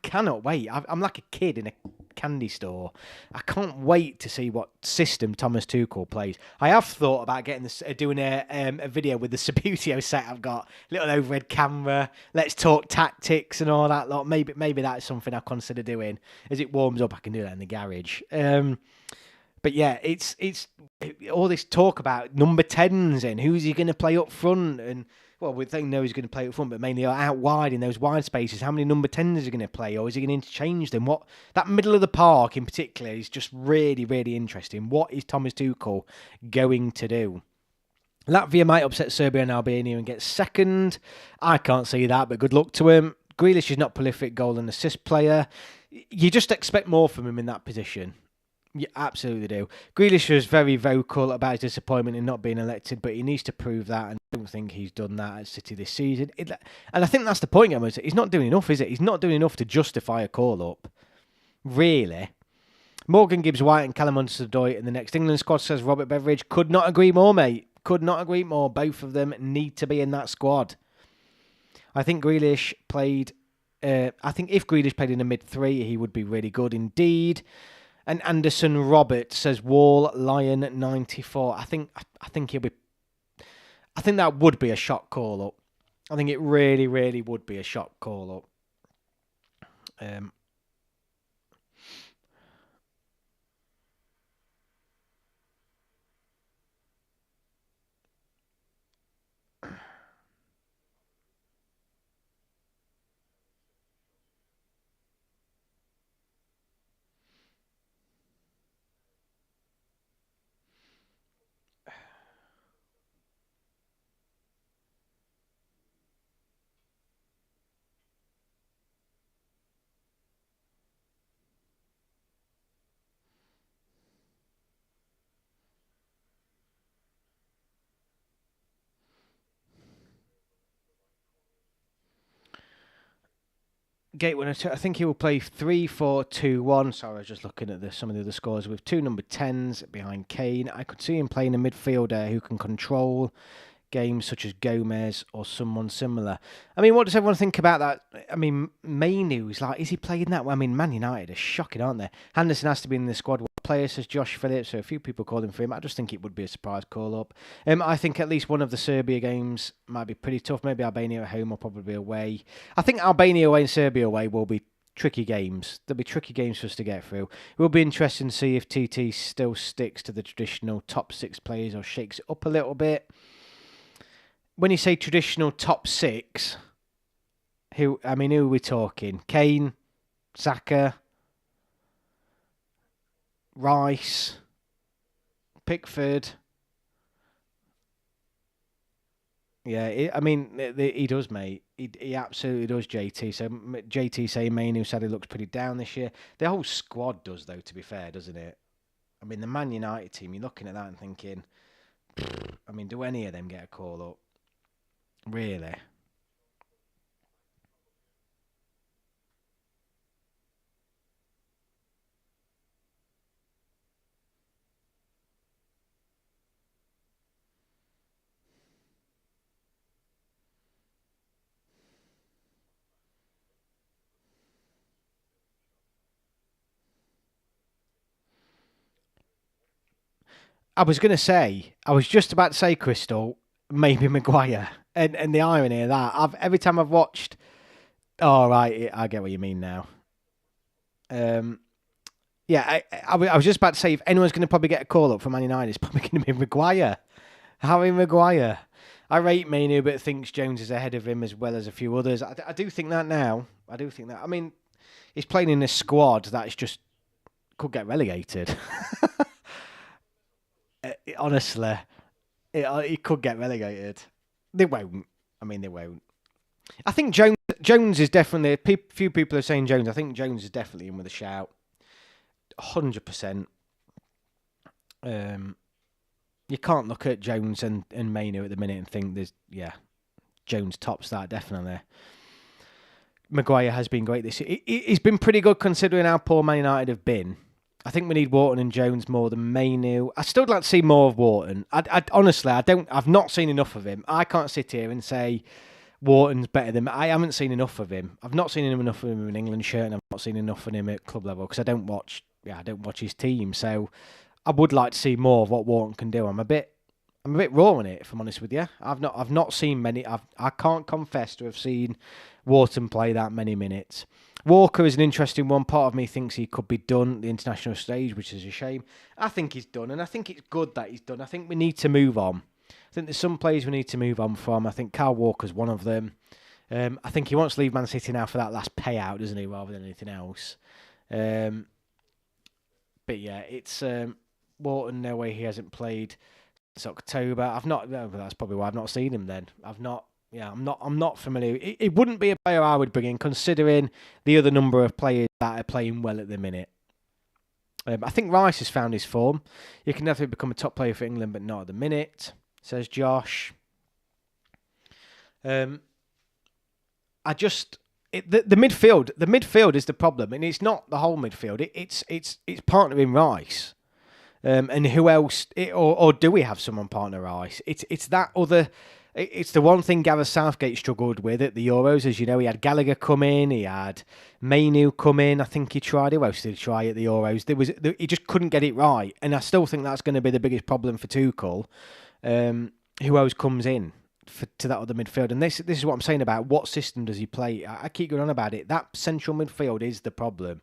cannot wait. I'm like a kid in a candy store. I can't wait to see what system Thomas Tuchel plays. I have thought about doing a video with the Sabutio set I've got, little overhead camera. Let's talk tactics and all that lot. Maybe that's something I consider doing. As it warms up, I can do that in the garage. But yeah, it's all this talk about number 10s and who's he going to play up front, and well, we think he's going to play up front, but mainly out wide in those wide spaces. How many number 10s is he going to play, or is he going to interchange them? What that middle of the park in particular is just really, really interesting. What is Thomas Tuchel going to do? Latvia might upset Serbia and Albania and get second. I can't see that, but good luck to him. Grealish is not prolific goal and assist player. You just expect more from him in that position. You absolutely do. Grealish was very vocal about his disappointment in not being elected, but he needs to prove that, and I don't think he's done that at City this season. And I think that's the point, Emma. He's not doing enough, is it? He's not doing enough to justify a call-up. Really. Morgan Gibbs-White and Callum Hudson-Odoi in the next England squad, says Robert Beveridge. Could not agree more, mate. Could not agree more. Both of them need to be in that squad. I think Grealish played... I think if Grealish played in the mid-3, he would be really good indeed. And Anderson Robert says Wall Lion 94. I think he'll be... I think that would be a shot call-up. I think it really, really would be a shot call-up. Gateway, I think he will play 3-4-2-1. Sorry, I was just looking at some of the other scores with 2 number 10s behind Kane. I could see him playing a midfielder who can control games such as Gomez or someone similar. I mean, what does everyone think about that? I mean, Mainu is he playing that way? I mean, Man United are shocking, aren't they? Henderson has to be in the squad. Player says Josh Phillips, so a few people called him for him. I just think it would be a surprise call up. I think at least one of the Serbia games might be pretty tough. Maybe Albania at home or probably away. I think Albania away and Serbia away will be tricky games. There'll be tricky games for us to get through. It will be interesting to see if TT still sticks to the traditional top 6 players or shakes it up a little bit. When you say traditional top 6, who are we talking? Kane, Saka, Rice, Pickford. Yeah, he does, mate. He absolutely does, JT. So JT saying Mainu said he looks pretty down this year. The whole squad does, though, to be fair, doesn't it? I mean, the Man United team, you're looking at that and thinking, do any of them get a call up? Really? I was just about to say, Crystal, maybe Maguire. And the irony of that, every time I've watched... Oh, right, I get what you mean now. Yeah, I was just about to say, if anyone's going to probably get a call up from Man United, it's probably going to be Maguire. Harry Maguire. I rate Mainu, but thinks Jones is ahead of him as well as a few others. I do think that now. I do think that. I mean, he's playing in a squad that is just... could get relegated. Honestly, he could get relegated. They won't. They won't. I think Jones is definitely... few people are saying Jones. I think Jones is definitely in with a shout. 100%. You can't look at Jones and Mainu at the minute and think Jones tops that, definitely. Maguire has been great this year. He's been pretty good considering how poor Man United have been. I think we need Wharton and Jones more than Mainu. I still like to see more of Wharton. Honestly, I've not seen enough of him. I can't sit here and say Wharton's better than... I haven't seen enough of him. I've not seen enough of him in an England shirt, and I've not seen enough of him at club level because I don't watch his team. So I would like to see more of what Wharton can do. I'm a bit raw on it, if I'm honest with you. I've not seen many. I can't confess to have seen Wharton play that many minutes. Walker is an interesting one. Part of me thinks he could be done at the international stage, which is a shame. I think he's done, and I think it's good that he's done. I think we need to move on. I think there's some players we need to move on from. I think Kyle Walker's one of them. I think he wants to leave Man City now for that last payout, doesn't he, rather than anything else. But yeah, it's Wharton, no way he hasn't played It's October. I've not. Well, that's probably why I've not seen him. Then I've not. Yeah, I'm not familiar. It wouldn't be a player I would bring in, considering the other number of players that are playing well at the minute. I think Rice has found his form. He can definitely become a top player for England, but not at the minute, says Josh. The midfield is the problem, and it's not the whole midfield. It's partnering Rice, and who else? Or do we have someone partner Rice? It's that other. It's the one thing Gareth Southgate struggled with at the Euros. As you know, he had Gallagher come in, he had Mainu come in. I think he tried. Who else did he try at the Euros? He just couldn't get it right, and I still think that's going to be the biggest problem for Tuchel. Who else comes in to that other midfield? And this is what I'm saying about what system does he play. I keep going on about it. That central midfield is the problem.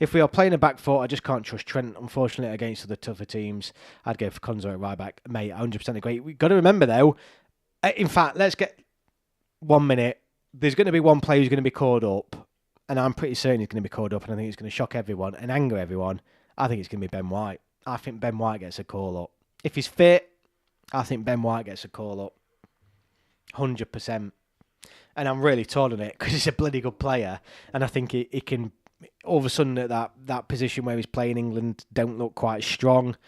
If we are playing a back four, I just can't trust Trent, unfortunately, against other tougher teams. I'd go for Konza at right back. Mate, 100% agree. We've got to remember, though, in fact, let's get 1 minute. There's going to be one player who's going to be called up, and I'm pretty certain he's going to be called up, and I think it's going to shock everyone and anger everyone. I think it's going to be Ben White. I think Ben White gets a call up. If he's fit, I think Ben White gets a call up. 100%. And I'm really torn on it because he's a bloody good player, and I think he can, all of a sudden, at that position where he's playing, England don't look quite strong.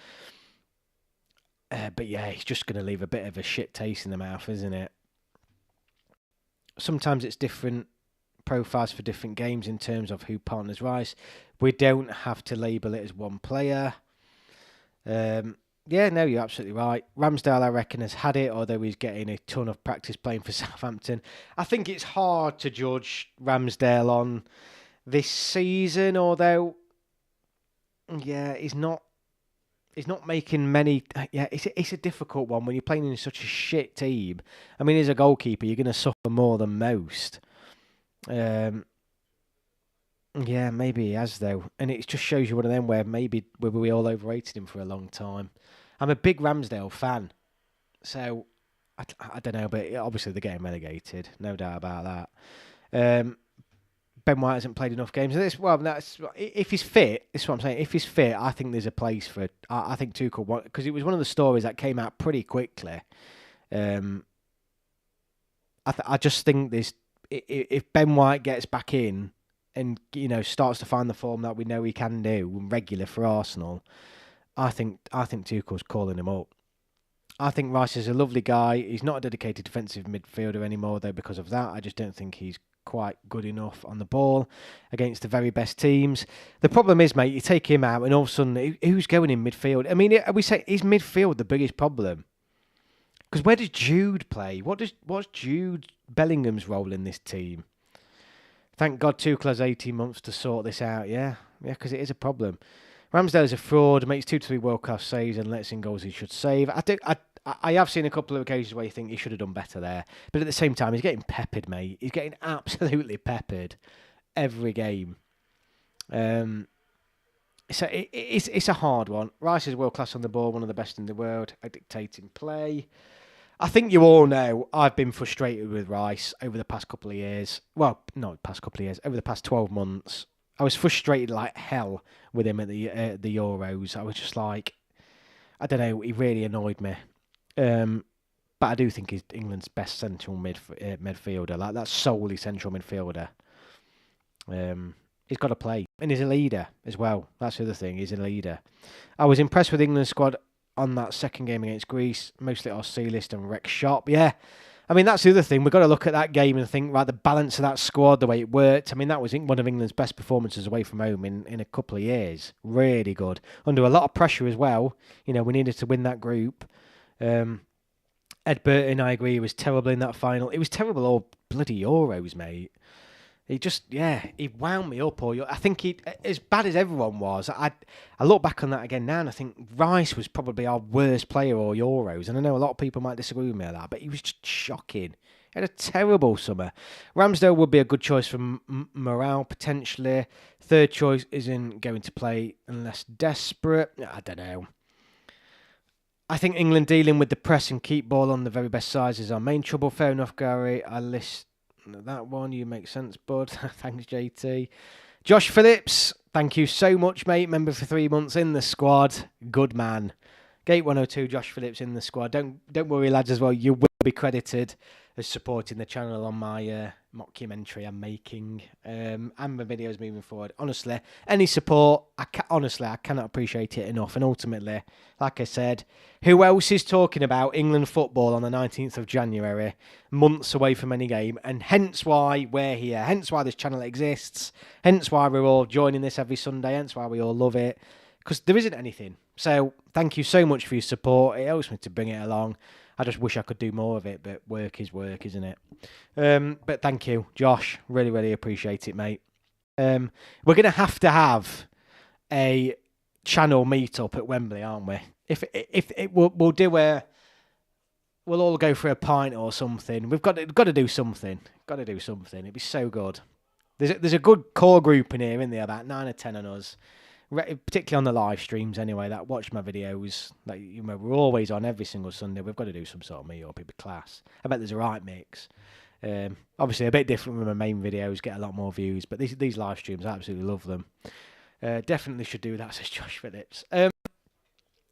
But yeah, he's just going to leave a bit of a shit taste in the mouth, isn't it? Sometimes it's different profiles for different games in terms of who partners Rice. We don't have to label it as one player. Yeah, no, you're absolutely right. Ramsdale, I reckon, has had it, although he's getting a ton of practice playing for Southampton. I think it's hard to judge Ramsdale on this season, although, yeah, he's not making many. Yeah, it's a difficult one when you're playing in such a shit team. I mean, as a goalkeeper, you're going to suffer more than most. Yeah, maybe he has, though. And it just shows you one of them where maybe we all overrated him for a long time. I'm a big Ramsdale fan. So, I don't know, but obviously they're getting relegated. No doubt about that. Ben White hasn't played enough games. If he's fit, this is what I'm saying. If he's fit, I think there's a place for it. I think Tuchel, because it was one of the stories that came out pretty quickly. I just think this. If Ben White gets back in and starts to find the form that we know he can do regular for Arsenal, I think Tuchel's calling him up. I think Rice is a lovely guy. He's not a dedicated defensive midfielder anymore, though. Because of that, I just don't think he's quite good enough on the ball against the very best teams. The problem is, mate, you take him out and all of a sudden, who's going in midfield? I mean, we say, is midfield the biggest problem? Because where does Jude play? What's Jude Bellingham's role in this team? Thank God Tuchel has 18 months to sort this out. Yeah, because it is a problem. Ramsdale's a fraud, makes 2 to 3 world-class saves and lets in goals he should save. I have seen a couple of occasions where you think he should have done better there. But at the same time, he's getting peppered, mate. He's getting absolutely peppered every game. So it's a hard one. Rice is world-class on the ball, one of the best in the world at dictating play. I think you all know I've been frustrated with Rice over the past couple of years. Well, not past couple of years, over the past 12 months. I was frustrated like hell with him at the Euros. I was just like, I don't know, he really annoyed me. But I do think he's England's best central midfielder. Like, that's solely central midfielder. He's got to play. And he's a leader as well. That's the other thing. He's a leader. I was impressed with England's squad on that second game against Greece. Mostly Arsealist and Rex Sharp. Yeah. I mean, that's the other thing. We've got to look at that game and think, right, the balance of that squad, the way it worked. I mean, that was one of England's best performances away from home in a couple of years. Really good. Under a lot of pressure as well. We needed to win that group. Ed Burton, I agree, was terrible in that final. It was terrible all bloody Euros, mate. He just, he wound me up. I think he, as bad as everyone was, I look back on that again now and I think Rice was probably our worst player all Euros. And I know a lot of people might disagree with me on that, but he was just shocking. He had a terrible summer. Ramsdale would be a good choice for morale, potentially. Third choice isn't going to play unless desperate. I don't know. I think England dealing with the press and keep ball on the very best sides is our main trouble. Fair enough, Gary. I list that one. You make sense, bud. Thanks, JT. Josh Phillips, thank you so much, mate. Member for 3 months in the squad. Good man. Gate 102, Josh Phillips in the squad. Don't worry, lads, as well. You will be credited as supporting the channel on my mockumentary I'm making and my videos moving forward. Honestly, any support, I cannot appreciate it enough. And ultimately, like I said, who else is talking about England football on the 19th of January, months away from any game? And hence why we're here, hence why this channel exists, hence why we're all joining this every Sunday, hence why we all love it, because there isn't anything. So thank you so much for your support. It helps me to bring it along. I just wish I could do more of it, but work is work, isn't it? But thank you, Josh. Really, really appreciate it, mate. We're going to have a channel meet-up at Wembley, aren't we? We'll do we'll all go for a pint or something. We've got to do something. Got to do something. It'd be so good. There's a good core group in here, isn't there? About 9 or 10 on us. Particularly on the live streams anyway, that watch my videos, like, you know, we're always on every single Sunday. We've got to do some sort of meet-up. It'd be class. I bet there's a right mix. Obviously a bit different from my main videos, get a lot more views, but these live streams, I absolutely love them. Definitely should do that, says Josh Phillips.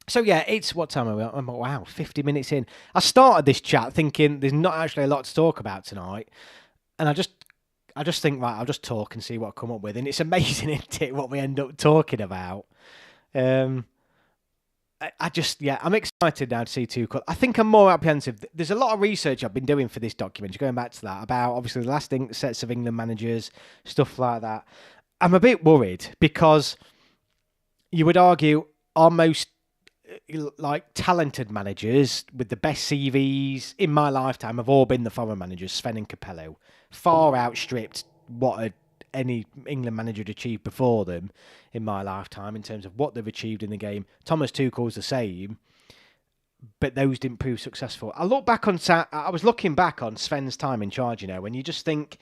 So yeah, it's, what time are we on? Wow, 50 minutes in. I started this chat thinking there's not actually a lot to talk about tonight, and I just think, right, I'll just talk and see what I come up with. And it's amazing, isn't it, what we end up talking about. I'm excited now to see Tuchel. I think I'm more apprehensive. There's a lot of research I've been doing for this documentary, going back to that, about obviously the last sets of England managers, stuff like that. I'm a bit worried because you would argue our most talented managers with the best CVs in my lifetime have all been the foreign managers, Sven and Capello. Far outstripped what any England manager had achieved before them in my lifetime in terms of what they've achieved in the game. Thomas Tuchel's the same, but those didn't prove successful. I was looking back on Sven's time in charge, you know, when you just think,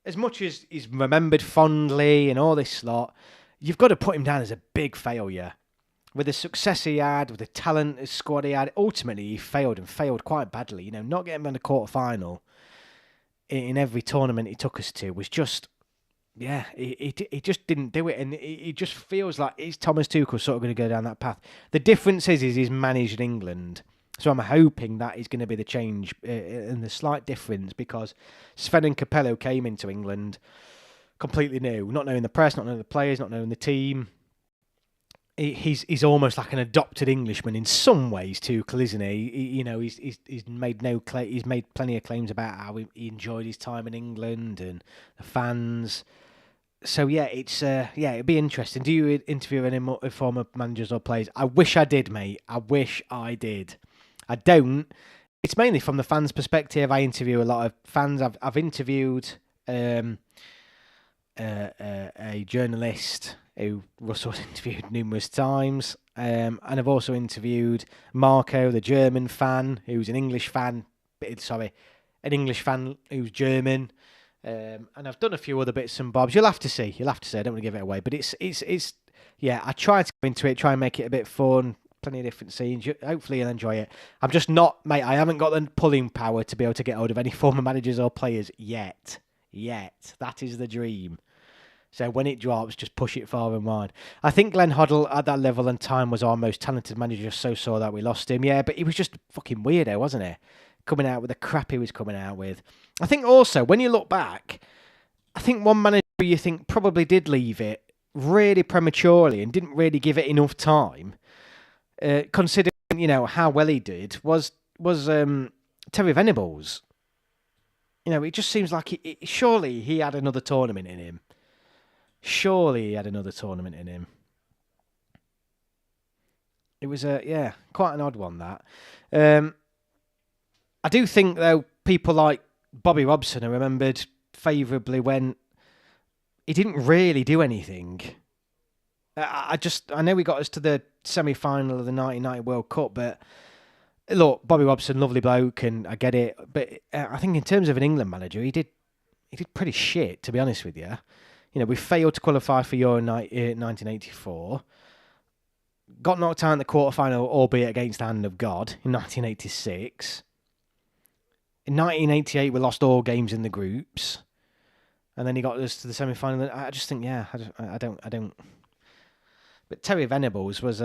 as much as he's remembered fondly and all this lot, you've got to put him down as a big failure. With the success he had, with the talent squad he had, ultimately he failed and failed quite badly. You know, not getting on the quarter-final in every tournament he took us to was just, yeah, he just didn't do it. And it just feels like is Thomas Tuchel sort of going to go down that path. The difference is he's managed England. So I'm hoping that is going to be the change and the slight difference, because Sven and Capello came into England completely new, not knowing the press, not knowing the players, not knowing the team. He's almost like an adopted Englishman in some ways, Tuchel, isn't he? He's made plenty of claims about how he enjoyed his time in England and the fans. So yeah, it'd be interesting. Do you interview any former managers or players? I wish I did, mate. I wish I did. I don't. It's mainly from the fans' perspective. I interview a lot of fans. I've interviewed a journalist who Russell's interviewed numerous times, and I've also interviewed Marco, the German fan, who's an English fan. An English fan who's German, and I've done a few other bits and bobs. You'll have to see. I don't want to give it away, but it's yeah. I try to go into it, try and make it a bit fun. Plenty of different scenes. Hopefully you'll enjoy it. I'm just not, mate. I haven't got the pulling power to be able to get hold of any former managers or players yet. That is the dream. So when it drops, just push it far and wide. I think Glenn Hoddle at that level and time was our most talented manager. Just so sore that we lost him. Yeah, but he was just fucking weirdo, wasn't he? Coming out with the crap he was coming out with. I think also, when you look back, I think one manager you think probably did leave it really prematurely and didn't really give it enough time, considering, you know, how well he did, was Terry Venables. You know, it just seems like surely he had another tournament in him. It was quite an odd one, that. I do think, though, people like Bobby Robson are remembered favourably when he didn't really do anything. I know he got us to the semi-final of the 1990 World Cup, but look, Bobby Robson, lovely bloke, and I get it. But I think in terms of an England manager, he did pretty shit, to be honest with you. You know, we failed to qualify for Euro 1984. Got knocked out in the quarterfinal, albeit against the hand of God, in 1986. In 1988, we lost all games in the groups, and then he got us to the semi-final. I just think, I don't. But Terry Venables was,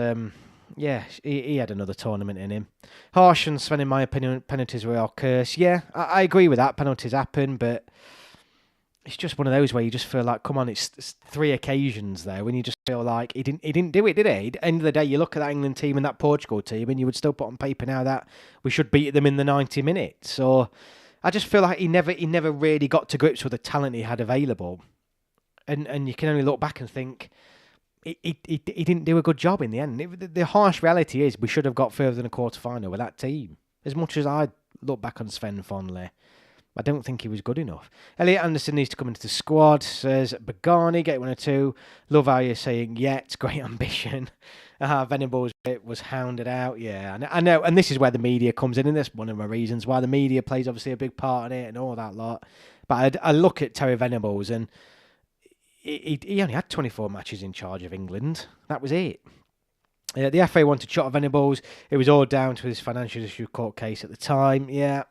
Yeah, he had another tournament in him. Harsh and Sven, in my opinion, penalties were our curse. Yeah, I agree with that. Penalties happen, but it's just one of those where you just feel like, come on, it's 3 occasions there when you just feel like he didn't do it, did he? At the end of the day, you look at that England team and that Portugal team, and you would still put on paper now that we should beat them in the 90 minutes. So I just feel like he never really got to grips with the talent he had available, and you can only look back and think he didn't do a good job in the end. The harsh reality is we should have got further than a quarter final with that team. As much as I look back on Sven fondly, I don't think he was good enough. Elliot Anderson needs to come into the squad, says Bagani, get 1 or 2. Love how you're saying, yeah, it's great ambition. Venables was hounded out, yeah. I know, and this is where the media comes in, and that's one of my reasons why the media plays obviously a big part in it and all that lot. But I look at Terry Venables, and he only had 24 matches in charge of England. That was it. The FA wanted shot of Venables. It was all down to his financial issue court case at the time, yeah.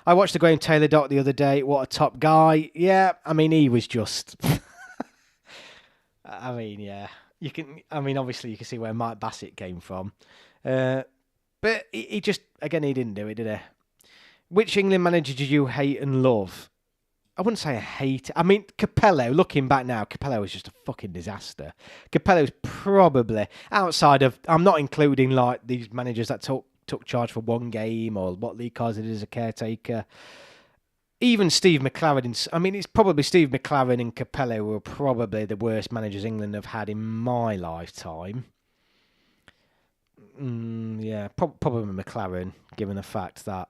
I watched the Graham Taylor doc the other day. What a top guy. Yeah, I mean, he was just... I mean, yeah. Obviously you can see where Mike Bassett came from. But he just... Again, he didn't do it, did he? Which England manager did you hate and love? I wouldn't say I hate... I mean, Capello, looking back now, Capello was just a fucking disaster. Capello's probably... Outside of... I'm not including, like, these managers that took charge for 1 game, or what Lee Carter did as a caretaker. Even Steve McLaren, it's probably Steve McLaren and Capello were probably the worst managers England have had in my lifetime. Yeah, probably McLaren, given the fact that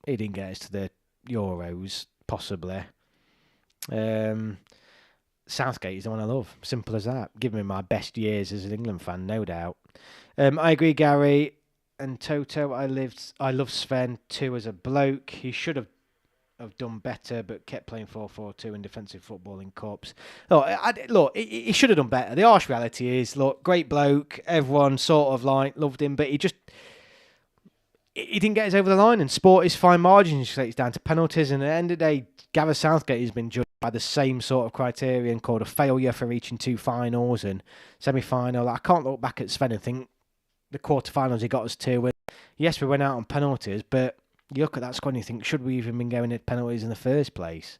he didn't get us to the Euros, possibly. Southgate is the one I love. Simple as that. Given me my best years as an England fan, no doubt. I agree, Gary. And Toto, I love Sven too as a bloke. He should have done better, but kept playing 4-4-2 in defensive football in cups. Look, he should have done better. The harsh reality is, look, great bloke. Everyone sort of like loved him, but he didn't get us over the line. And sport is fine margins. It's down to penalties. And at the end of the day, Gareth Southgate has been judged by the same sort of criterion, called a failure for reaching 2 finals and semi-final. I can't look back at Sven and think the quarterfinals he got us to. And yes, we went out on penalties, but you look at that squad and you think, should we even been going at penalties in the first place?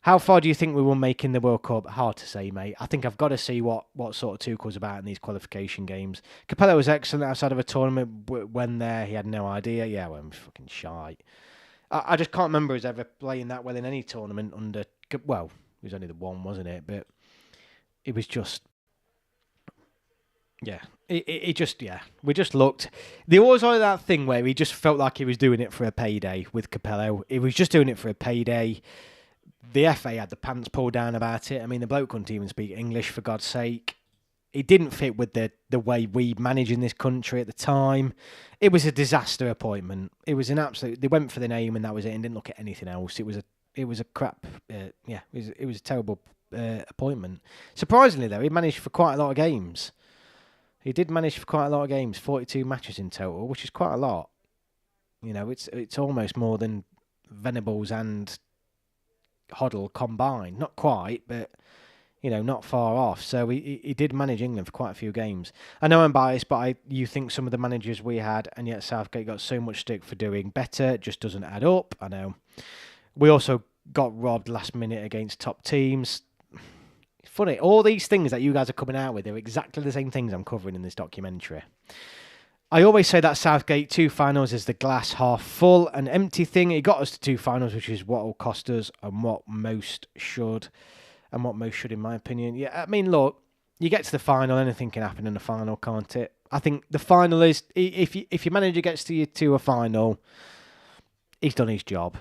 How far do you think we will make in the World Cup? Hard to say, mate. I think I've got to see what sort of Tuchel's about in these qualification games. Capello was excellent outside of a tournament. When there, he had no idea. Yeah, well, I'm fucking shite. I just can't remember us ever playing that well in any tournament under... Well, it was only the one, wasn't it? But it was just... Yeah, it just, yeah, we just looked. There was always that thing where he just felt like he was doing it for a payday with Capello. He was just doing it for a payday. The FA had the pants pulled down about it. I mean, the bloke couldn't even speak English, for God's sake. It didn't fit with the way we manage in this country at the time. It was a disaster appointment. It was an absolute... They went for the name and that was it, and didn't look at anything else. It was a crap... it was a terrible appointment. Surprisingly, though, he managed for quite a lot of games. He did manage for quite a lot of games, 42 matches in total, which is quite a lot. You know, it's almost more than Venables and Hoddle combined. Not quite, but, you know, not far off. So he did manage England for quite a few games. I know I'm biased, but you think some of the managers we had, and yet Southgate got so much stick for doing better, it just doesn't add up. I know. We also got robbed last minute against top teams. Funny, all these things that you guys are coming out with are exactly the same things I'm covering in this documentary. I always say that Southgate 2 finals is the glass half full and empty thing. It got us to 2 finals, which is what will cost us and what most should, in my opinion. Yeah, I mean, look, you get to the final, anything can happen in the final, can't it? I think the final is, if your manager gets to a final, he's done his job.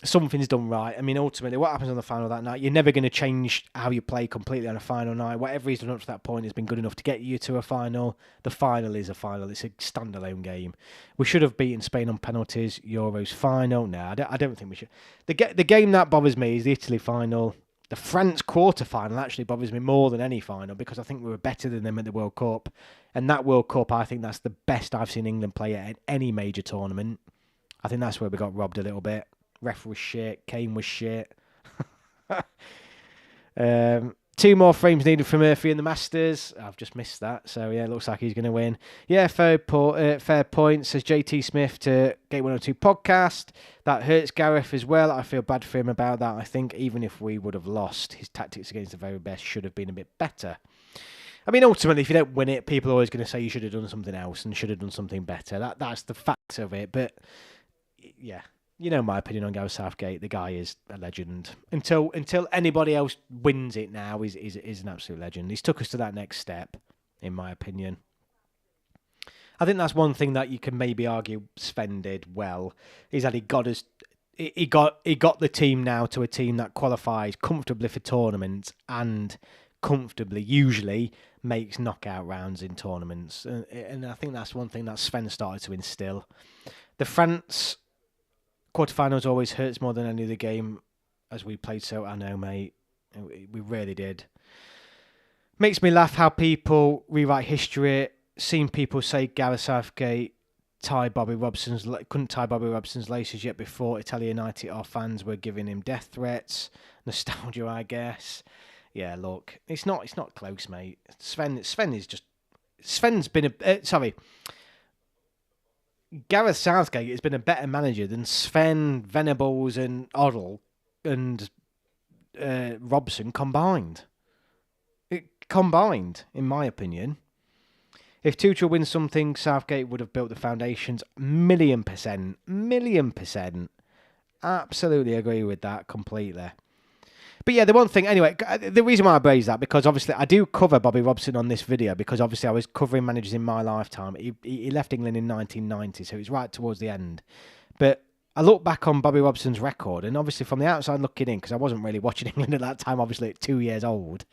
Something's done right. I mean, ultimately, what happens on the final that night, you're never going to change how you play completely on a final night. Whatever he's done up to that point has been good enough to get you to a final. The final is a final. It's a standalone game. We should have beaten Spain on penalties. Euros final. No, I don't think we should. The game that bothers me is the Italy final. The France quarter-final actually bothers me more than any final because I think we were better than them at the World Cup. And that World Cup, I think that's the best I've seen England play at any major tournament. I think that's where we got robbed a little bit. Ref was shit. Kane was shit. 2 more frames needed for Murphy in the Masters. I've just missed that. So, yeah, looks like he's going to win. Yeah, fair point, says JT Smith to Gate 102 podcast. That hurts Gareth as well. I feel bad for him about that. I think even if we would have lost, his tactics against the very best should have been a bit better. I mean, ultimately, if you don't win it, people are always going to say you should have done something else and should have done something better. That's the fact of it. But, yeah. You know my opinion on Gareth Southgate. The guy is a legend. Until anybody else wins it now, he's an absolute legend. He's took us to that next step, in my opinion. I think that's one thing that you can maybe argue Sven did well, is that he got the team now to a team that qualifies comfortably for tournaments and comfortably usually makes knockout rounds in tournaments. And I think that's one thing that Sven started to instill. The France quarterfinals always hurts more than any other game as we played, so I know, mate. We really did. Makes me laugh how people rewrite history. Seen people say Gareth Southgate couldn't tie Bobby Robson's laces yet before Italian United or fans were giving him death threats. Nostalgia, I guess. Yeah, look, it's not close, mate. Sven's been Gareth Southgate has been a better manager than Sven, Venables and Oddle and Robson combined. Combined, in my opinion. If Tuchel wins something, Southgate would have built the foundations. Million percent. Absolutely agree with that completely. But yeah, the one thing, anyway, the reason why I raise that, because obviously I do cover Bobby Robson on this video, because obviously I was covering managers in my lifetime. He left England in 1990, so it's right towards the end. But I look back on Bobby Robson's record, and obviously from the outside looking in, because I wasn't really watching England at that time, obviously at 2 years old.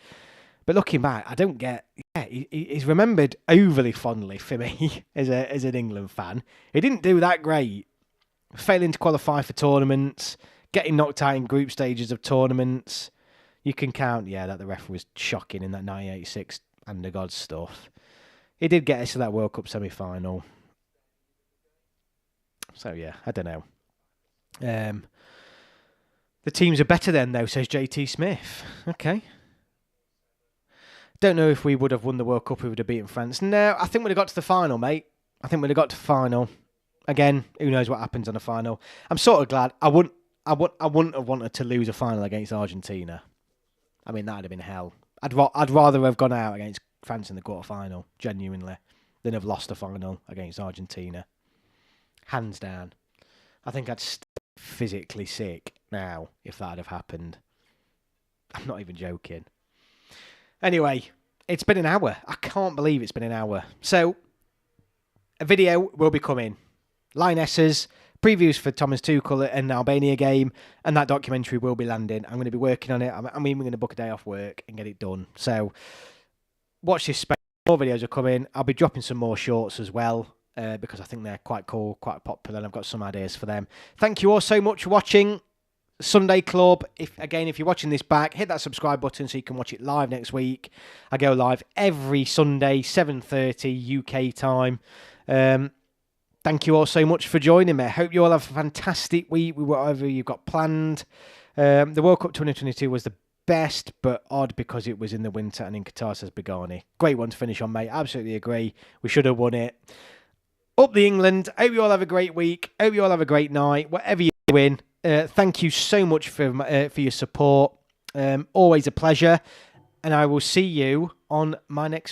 But looking back, I don't get... Yeah, he's remembered overly fondly for me as an England fan. He didn't do that great. Failing to qualify for tournaments, getting knocked out in group stages of tournaments. You can count, that the ref was shocking in that 1986 and the God stuff. He did get us to that World Cup semi-final. So, yeah, I don't know. The teams are better then, though, says JT Smith. Okay. Don't know if we would have won the World Cup if we would have beaten France. No, I think we'd have got to the final, mate. I think we'd have got to the final. Again, who knows what happens on the final. I'm sort of glad. I wouldn't have wanted to lose a final against Argentina. I mean, that would have been hell. I'd rather have gone out against France in the quarter-final, genuinely, than have lost a final against Argentina. Hands down. I think I'd stay physically sick now if that had have happened. I'm not even joking. Anyway, it's been an hour. I can't believe it's been an hour. So, a video will be coming. Lionesses, previews for Thomas Tuchel and the Albania game, and that documentary will be landing. I'm going to be working on it. I mean, we're going to book a day off work and get it done. So, watch this space. More videos are coming. I'll be dropping some more shorts as well, because I think they're quite cool, quite popular, and I've got some ideas for them. Thank you all so much for watching Sunday Club. If you're watching this back, hit that subscribe button so you can watch it live next week. I go live every Sunday, 7:30 UK time. Thank you all so much for joining me. I hope you all have a fantastic week with whatever you've got planned. The World Cup 2022 was the best, but odd because it was in the winter and in Qatar, says Begani. Great one to finish on, mate. Absolutely agree. We should have won it. Up the England. Hope you all have a great week. Hope you all have a great night. Whatever you're doing. Thank you so much for your support. Always a pleasure. And I will see you on my next video.